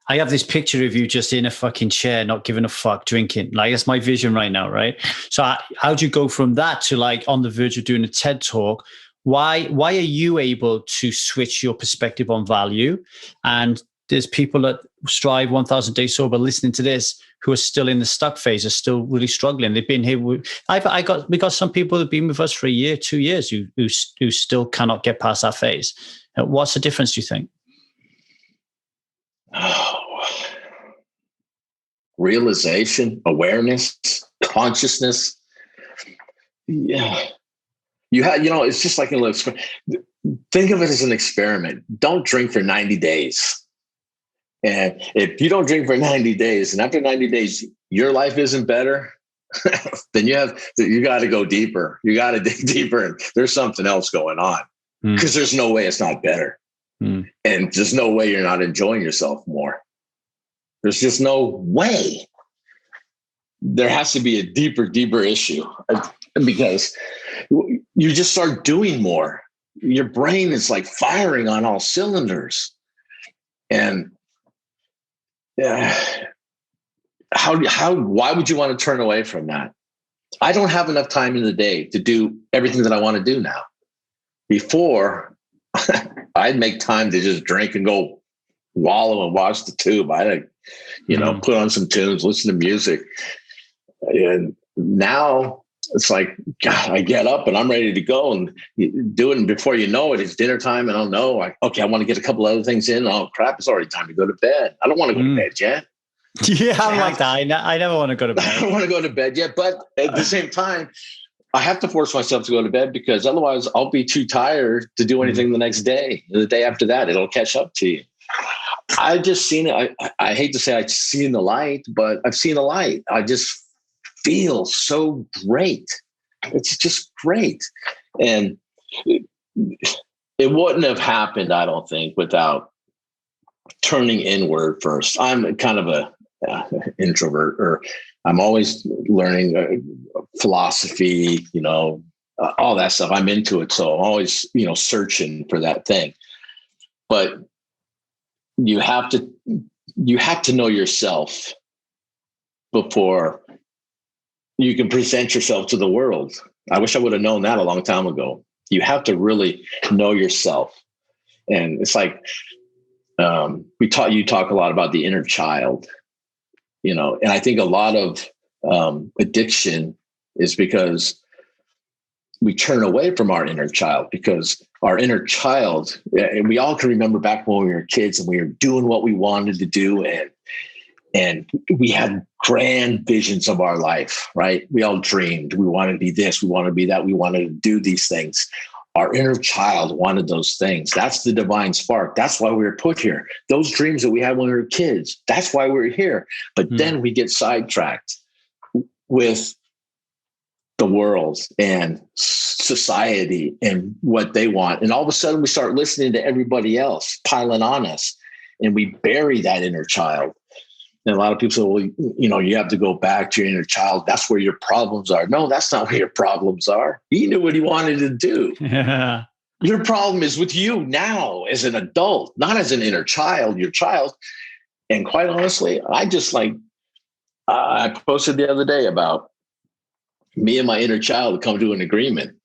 I have this picture of you just in a fucking chair, not giving a fuck, drinking. Like that's my vision right now, right? So how'd you go from that to like on the verge of doing a TED talk? Why are you able to switch your perspective on value? And there's people that strive 1,000 days sober listening to this who are still in the stuck phase, are still really struggling. They've been here. We got some people that've been with us for a year, 2 years who still cannot get past that phase. What's the difference, do you think? Realization, awareness, consciousness. Yeah. It's just like a little, think of it as an experiment. Don't drink for 90 days. And if you don't drink for 90 days and after 90 days, your life isn't better, then you got to go deeper. You got to dig deeper. And there's something else going on because there's no way it's not better. And there's no way you're not enjoying yourself more. There's just no way. There has to be a deeper issue because you just start doing more. Your brain is like firing on all cylinders. And why would you want to turn away from that? I don't have enough time in the day to do everything that I want to do now. Before, I'd make time to just drink and go wallow and watch the tube. I'd, put on some tunes, listen to music. And now it's like, God, I get up and I'm ready to go and do it. And before you know it, it's dinner time. And I'll know, I want to get a couple other things in. Oh, crap, it's already time to go to bed. I don't want to go to bed yet. Yeah, I'm like that. I never want to go to bed. I don't want to go to bed yet. But at the same time, I have to force myself to go to bed because otherwise I'll be too tired to do anything the next day. The day after that, it'll catch up to you. I've just seen it. I hate to say I've seen the light, but I've seen the light. I just feel so great. It's just great. And it wouldn't have happened, I don't think, without turning inward first. I'm kind of a introvert, or I'm always learning philosophy, all that stuff. I'm into it. So I'm always, searching for that thing. But you have to know yourself before you can present yourself to the world. I wish I would have known that a long time ago. You have to really know yourself. And it's like, you talk a lot about the inner child, and I think a lot of addiction is because we turn away from our inner child, because our inner child, and we all can remember back when we were kids and we were doing what we wanted to do. And we had grand visions of our life, right? We all dreamed. We wanted to be this, we wanted to be that, we wanted to do these things. Our inner child wanted those things. That's the divine spark. That's why we were put here. Those dreams that we had when we were kids, that's why we're here. But then we get sidetracked with the world and society and what they want. And all of a sudden we start listening to everybody else piling on us, and we bury that inner child. And a lot of people say, well, you have to go back to your inner child. That's where your problems are. No, that's not where your problems are. He knew what he wanted to do. Yeah. Your problem is with you now as an adult, not as an inner child, your child. And quite honestly, I posted the other day about me and my inner child come to an agreement.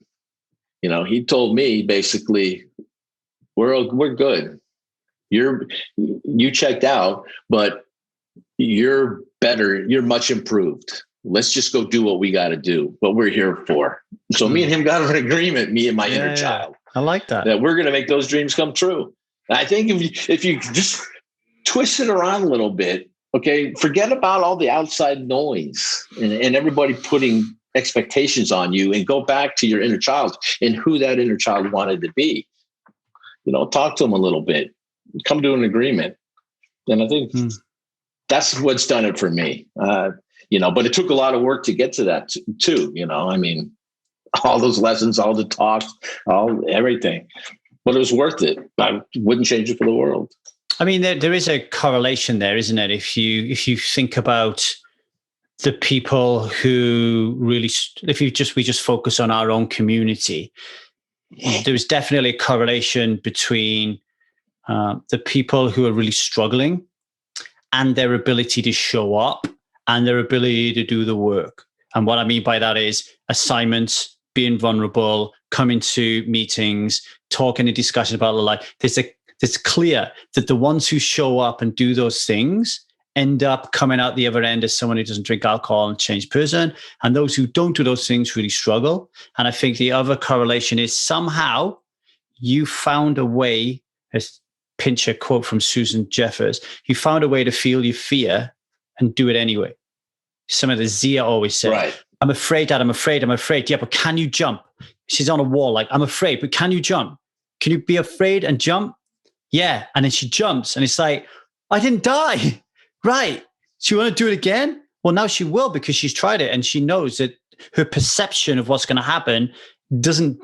He told me basically, we're good. You checked out, but you're better. You're much improved. Let's just go do what we got to do, what we're here for. So me and him got an agreement, me and my inner child. I like that. That we're going to make those dreams come true. And I think if you just twist it around a little bit, okay, forget about all the outside noise and everybody putting expectations on you, and go back to your inner child and who that inner child wanted to be. Talk to them a little bit, come to an agreement. And I think that's what's done it for me. But it took a lot of work to get to that too. All those lessons, all the talks, everything, but it was worth it. I wouldn't change it for the world. I mean, there is a correlation there, isn't it? If you think about the people who really, we just focus on our own community, there's definitely a correlation between the people who are really struggling and their ability to show up and their ability to do the work. And what I mean by that is assignments, being vulnerable, coming to meetings, talking and discussion about their life. It's clear that the ones who show up and do those things end up coming out the other end as someone who doesn't drink alcohol and changed person. And those who don't do those things really struggle. And I think the other correlation is somehow you found a way, as pinch a quote from Susan Jeffers, you found a way to feel your fear and do it anyway. Some of the Zia always said, right. I'm afraid, Dad, I'm afraid. Yeah, but can you jump? She's on a wall like, I'm afraid, but can you jump? Can you be afraid and jump? Yeah. And then she jumps and it's like, I didn't die. Right. So you want to do it again? Well, now she will, because she's tried it and she knows that her perception of what's going to happen doesn't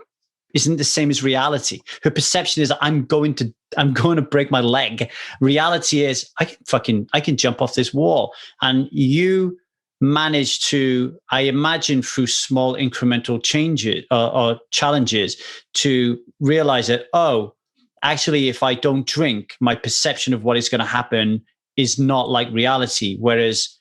isn't the same as reality. Her perception is I'm going to break my leg. Reality is I can jump off this wall. And you manage to, I imagine, through small incremental changes or challenges, to realize that, oh, actually, if I don't drink, my perception of what is going to happen is not like reality. Whereas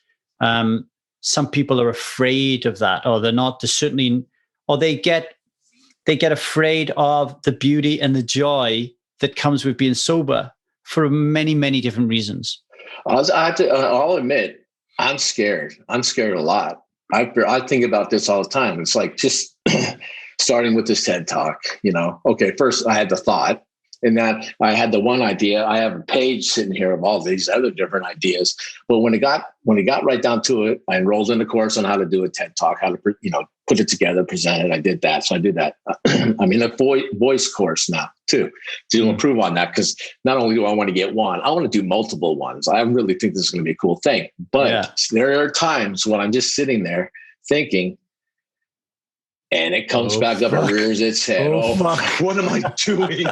some people are afraid of that, or they get afraid of the beauty and the joy that comes with being sober for many, many different reasons. I'll admit, I'm scared. I'm scared a lot. I think about this all the time. It's like just starting with this TED Talk, okay, first I had the thought, and that I had the one idea. I have a page sitting here of all these other different ideas. But when it got right down to it, I enrolled in a course on how to do a TED Talk, how to put it together, present it. I did that. So I did that. I'm in a voice course now too, to improve on that. Because not only do I want to get one, I want to do multiple ones. I really think this is going to be a cool thing. But there are times when I'm just sitting there thinking, and it comes back up and rears its head. What am I doing?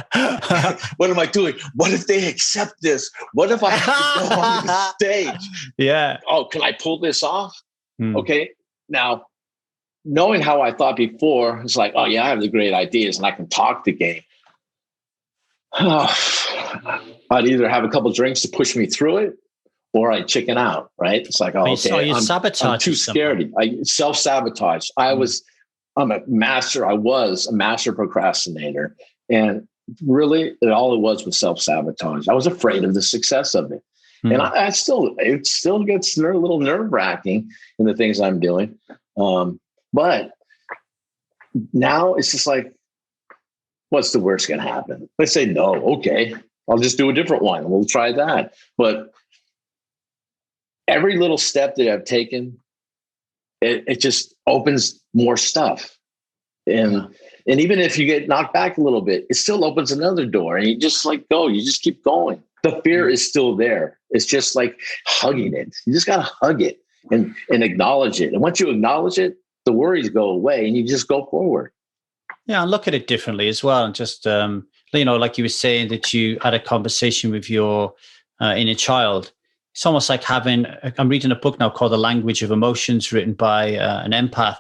What am I doing? What if they accept this? What if I have to go on the stage? Yeah. Oh, can I pull this off? Okay. Now, knowing how I thought before, it's like, oh yeah, I have the great ideas and I can talk the game. I'd either have a couple drinks to push me through it, or I chicken out. Right? It's like, oh, okay, I'm too scared. I self-sabotage. I was a master procrastinator. And really, all it was self-sabotage. I was afraid of the success of it. And it still gets a little nerve-wracking in the things I'm doing. But now it's just like, what's the worst going to happen? They say, no, okay, I'll just do a different one. We'll try that. But every little step that I've taken, it just opens more stuff. And even if you get knocked back a little bit, it still opens another door, and you just you just keep going. The fear is still there. It's just like hugging it. You just got to hug it and acknowledge it. And once you acknowledge it, the worries go away and you just go forward. Yeah. And look at it differently as well. And just, like you were saying that you had a conversation with your inner child. It's almost like I'm reading a book now called The Language of Emotions, written by an empath.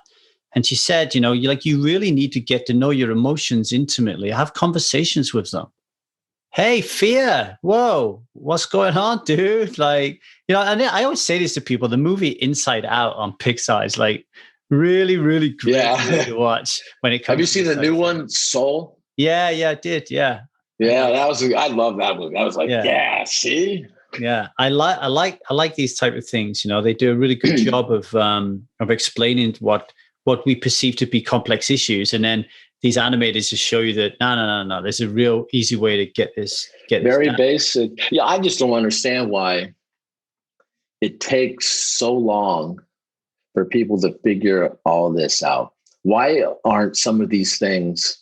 And she said, you really need to get to know your emotions intimately, have conversations with them. Hey, fear. Whoa, what's going on, dude? And I always say this to people, the movie Inside Out on Pixar is really, really great to watch when it comes. Have you seen the new one, Soul? Yeah, I did. Yeah. Yeah, I love that movie. I was like, see? Yeah, I like these type of things. They do a really good job of explaining what we perceive to be complex issues, and then these animators just show you that no, there's a real easy way to get this. Very basic. Yeah, I just don't understand why it takes so long for people to figure all this out. Why aren't some of these things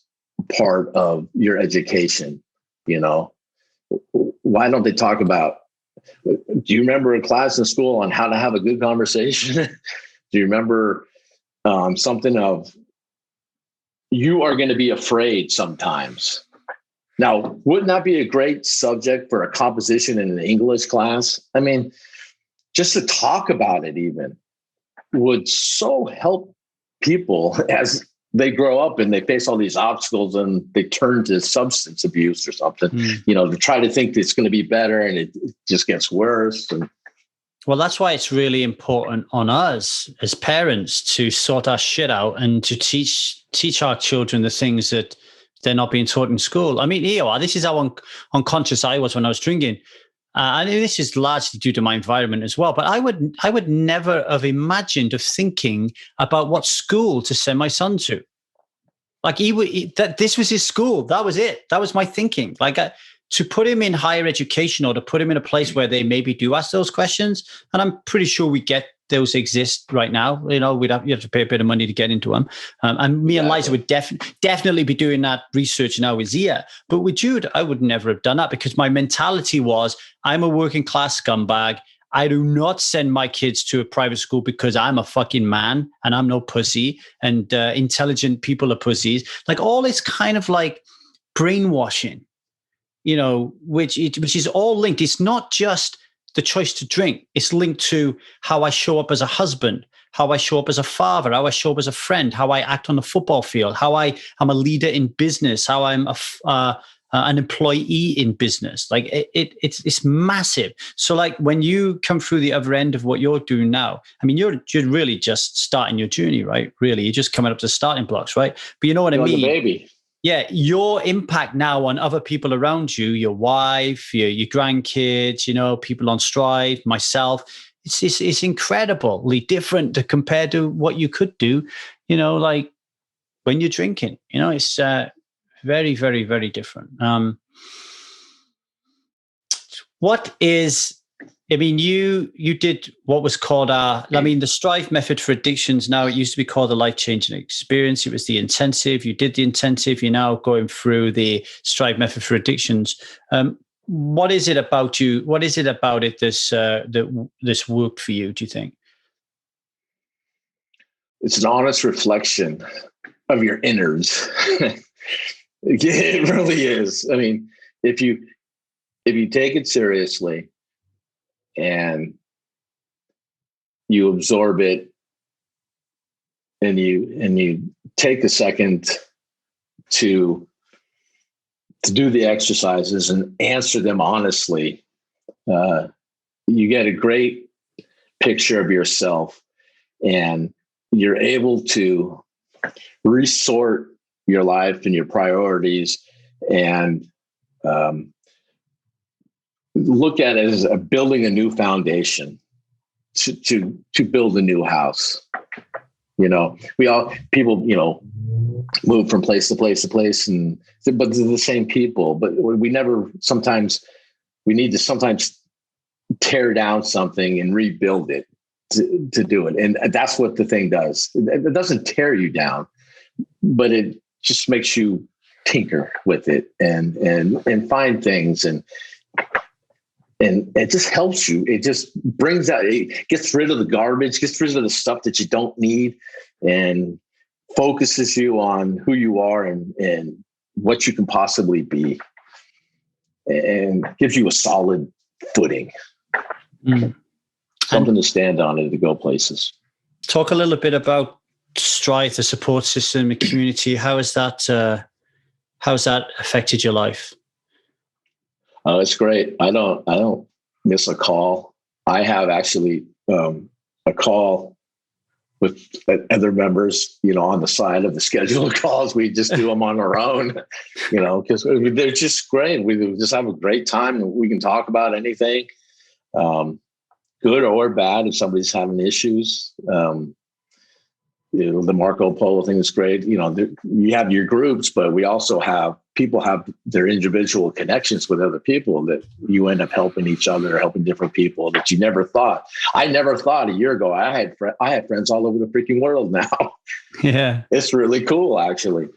part of your education? Why don't they talk about? Do you remember a class in school on how to have a good conversation? Do you remember something of, you are going to be afraid sometimes? Now, wouldn't that be a great subject for a composition in an English class? I mean, just to talk about it even would so help people as they grow up and they face all these obstacles and they turn to substance abuse or something, to try to think it's going to be better, and it just gets worse. Well, that's why it's really important on us as parents to sort our shit out and to teach our children the things that they're not being taught in school. I mean, this is how unconscious I was when I was drinking. And this is largely due to my environment as well. But I would never have imagined of thinking about what school to send my son to. That this was his school. That was it. That was my thinking. To put him in higher education, or to put him in a place where they maybe do ask those questions. And I'm pretty sure we get those exist right now. You have to pay a bit of money to get into them. And me and Liza would definitely be doing that research now with Zia. But with Jude, I would never have done that, because my mentality was, I'm a working class scumbag. I do not send my kids to a private school because I'm a fucking man and I'm no pussy, and intelligent people are pussies. Like all this kind of like brainwashing, which is all linked. It's not just the choice to drink. It's linked to how I show up as a husband, how I show up as a father, how I show up as a friend, how I act on the football field, how I am a leader in business, how I'm an employee in business. Like it's massive. So like when you come through the other end of what you're doing now, I mean, you're really just starting your journey, right? Really, you're just coming up to starting blocks, right? But you know what I mean? The baby. Yeah, your impact now on other people around you, your wife, your grandkids, people on Stride, myself, it's incredibly different compared to what you could do, like when you're drinking. It's very, very, very different. What is, I mean, you did what was called, the Strive method for addictions. Now it used to be called the life-changing experience. It was the intensive. You did the intensive. You're now going through the Strive method for addictions. What is it about you? What is it about it this worked for you, do you think? It's an honest reflection of your innards. It really is. I mean, if you take it seriously and you absorb it and you take a second to do the exercises and answer them honestly, you get a great picture of yourself, and you're able to resort your life and your priorities and look at it as building a new foundation to build a new house. People move from place to place to place, but they're the same people. But we need to sometimes tear down something and rebuild it to do it. And that's what the thing does. It doesn't tear you down, but it just makes you tinker with it and find things and it just helps you. It just brings out, it gets rid of the garbage, gets rid of the stuff that you don't need, and focuses you on who you are and what you can possibly be, and gives you a solid footing, something to stand on and to go places. Talk a little bit about Strive, the support system, the community. How has that affected your life? Oh, it's great. I don't miss a call. I have actually a call with other members, on the side of the scheduled calls. We just do them on our own, because they're just great. We just have a great time. We can talk about anything, good or bad. If somebody's having issues, the Marco Polo thing is great. You have your groups, but we also have people have their individual connections with other people that you end up helping each other, helping different people that you never thought. I never thought a year ago I had friends all over the freaking world now. Yeah, it's really cool, actually.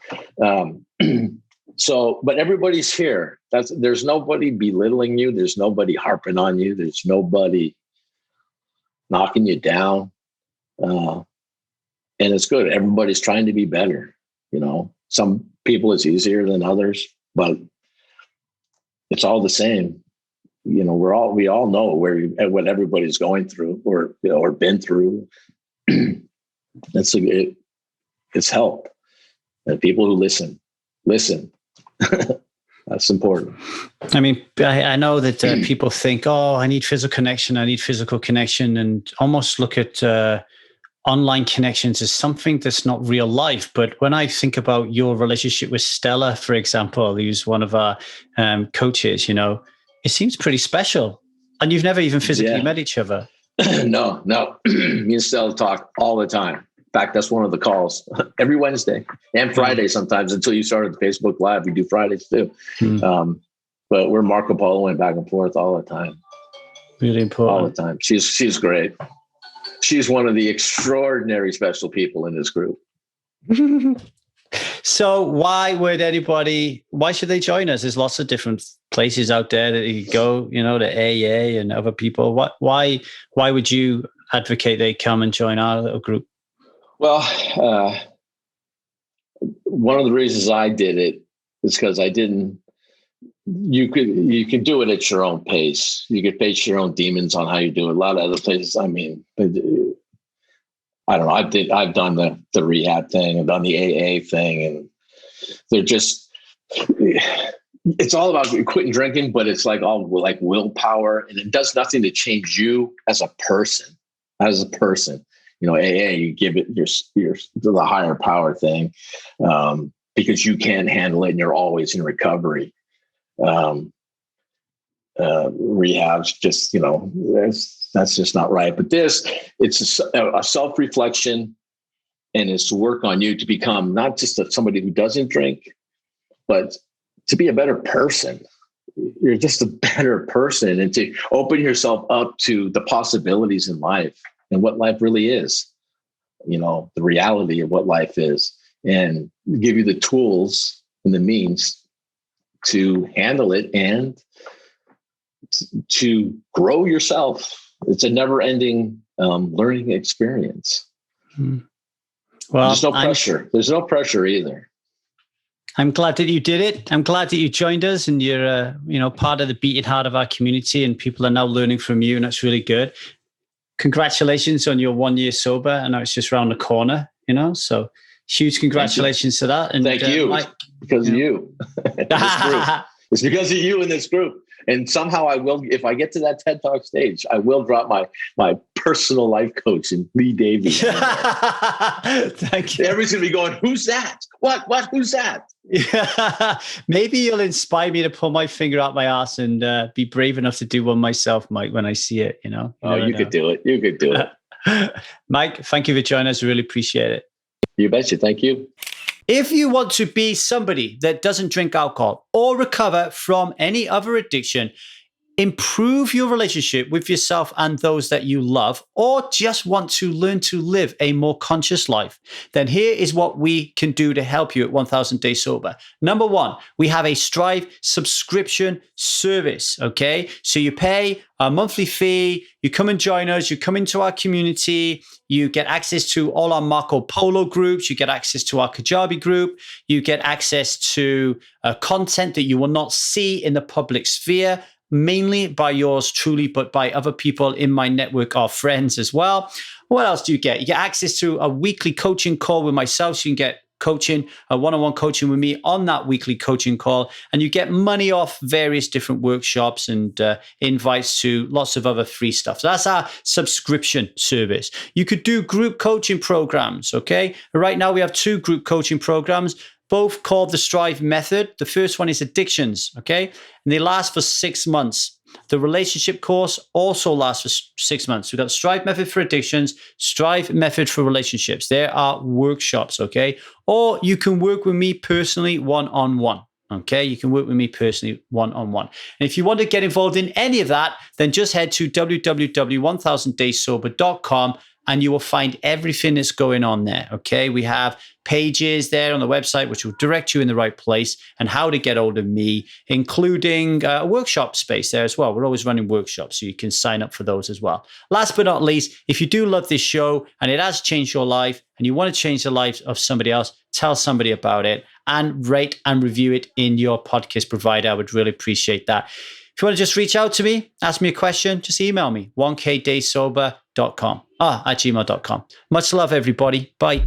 So, but everybody's here. There's nobody belittling you. There's nobody harping on you. There's nobody knocking you down. And it's good. Everybody's trying to be better. Some people it's easier than others, but it's all the same. We all know what everybody's going through or been through. It's help. And people who listen. That's important. I mean, I know that people think, oh, I need physical connection, and almost look at online connections as something that's not real life. But when I think about your relationship with Stella, for example, who's one of our coaches, it seems pretty special. And you've never even physically met each other. No. Me and Stella talk all the time. In fact, that's one of the calls every Wednesday and Friday sometimes, until you started the Facebook Live. We do Fridays too. But we're Marco Polo and back and forth all the time. Really important. All the time. She's great. She's one of the extraordinary special people in this group. So why should they join us? There's lots of different places out there that you go, the AA and other people. Why would you advocate they come and join our little group? Well, one of the reasons I did it is because you could do it at your own pace. You could face your own demons on how you do it. A lot of other places, I don't know. I've done the rehab thing. I've done the AA thing, and they're just, it's all about quitting drinking, but it's like all like willpower, and it does nothing to change you as a person. AA, you give it your the higher power thing, because you can't handle it and you're always in recovery. Rehab's just, that's just not right. But it's a self-reflection, and it's to work on you to become not just somebody who doesn't drink, but to be a better person. You're just a better person, and to open yourself up to the possibilities in life and what life really is, the reality of what life is, and give you the tools and the means to handle it and to grow yourself. It's a never-ending learning experience. Well, there's no pressure. There's no pressure either. I'm glad that you did it. I'm glad that you joined us, and you're, part of the beating heart of our community, and people are now learning from you, and that's really good. Congratulations on your 1 year sober. I know it's just around the corner, so huge congratulations to that. And thank you. Mike, because of you. It's because of you in this group. And somehow I will, if I get to that TED Talk stage, I will drop my personal life coach in Lee Davies. Thank you. Everybody's going to be going, who's that? What? Who's that? Yeah. Maybe you'll inspire me to pull my finger out my ass and be brave enough to do one myself, Mike, when I see it, You could do it. You could do it. Mike, thank you for joining us. Really appreciate it. You betcha. Thank you. If you want to be somebody that doesn't drink alcohol or recover from any other addiction, improve your relationship with yourself and those that you love, or just want to learn to live a more conscious life, then here is what we can do to help you at 1000 Days Sober. Number one, we have a Strive subscription service, okay? So you pay a monthly fee, you come and join us, you come into our community, you get access to all our Marco Polo groups, you get access to our Kajabi group, you get access to content that you will not see in the public sphere, mainly by yours truly, but by other people in my network of friends as well. What else do you get? You get access to a weekly coaching call with myself, so you can get coaching, a one-on-one coaching with me on that weekly coaching call, and you get money off various different workshops and invites to lots of other free stuff. So that's our subscription service. You could do group coaching programs, okay? Right now we have 2 group coaching programs, both called the Strive Method. The first one is addictions, okay? And they last for 6 months. The relationship course also lasts for 6 months. We've got Strive Method for addictions, Strive Method for relationships. There are workshops, okay? Or you can work with me personally one-on-one, okay? You can work with me personally one-on-one. And if you want to get involved in any of that, then just head to www.1000dayssober.com and you will find everything that's going on there, okay? We have pages there on the website which will direct you in the right place and how to get hold of me, including a workshop space there as well. We're always running workshops, so you can sign up for those as well. Last but not least, if you do love this show and it has changed your life and you want to change the life of somebody else, tell somebody about it and rate and review it in your podcast provider. I would really appreciate that. If you want to just reach out to me, ask me a question, just email me, 1kdaysober.com, at gmail.com. Much love, everybody. Bye.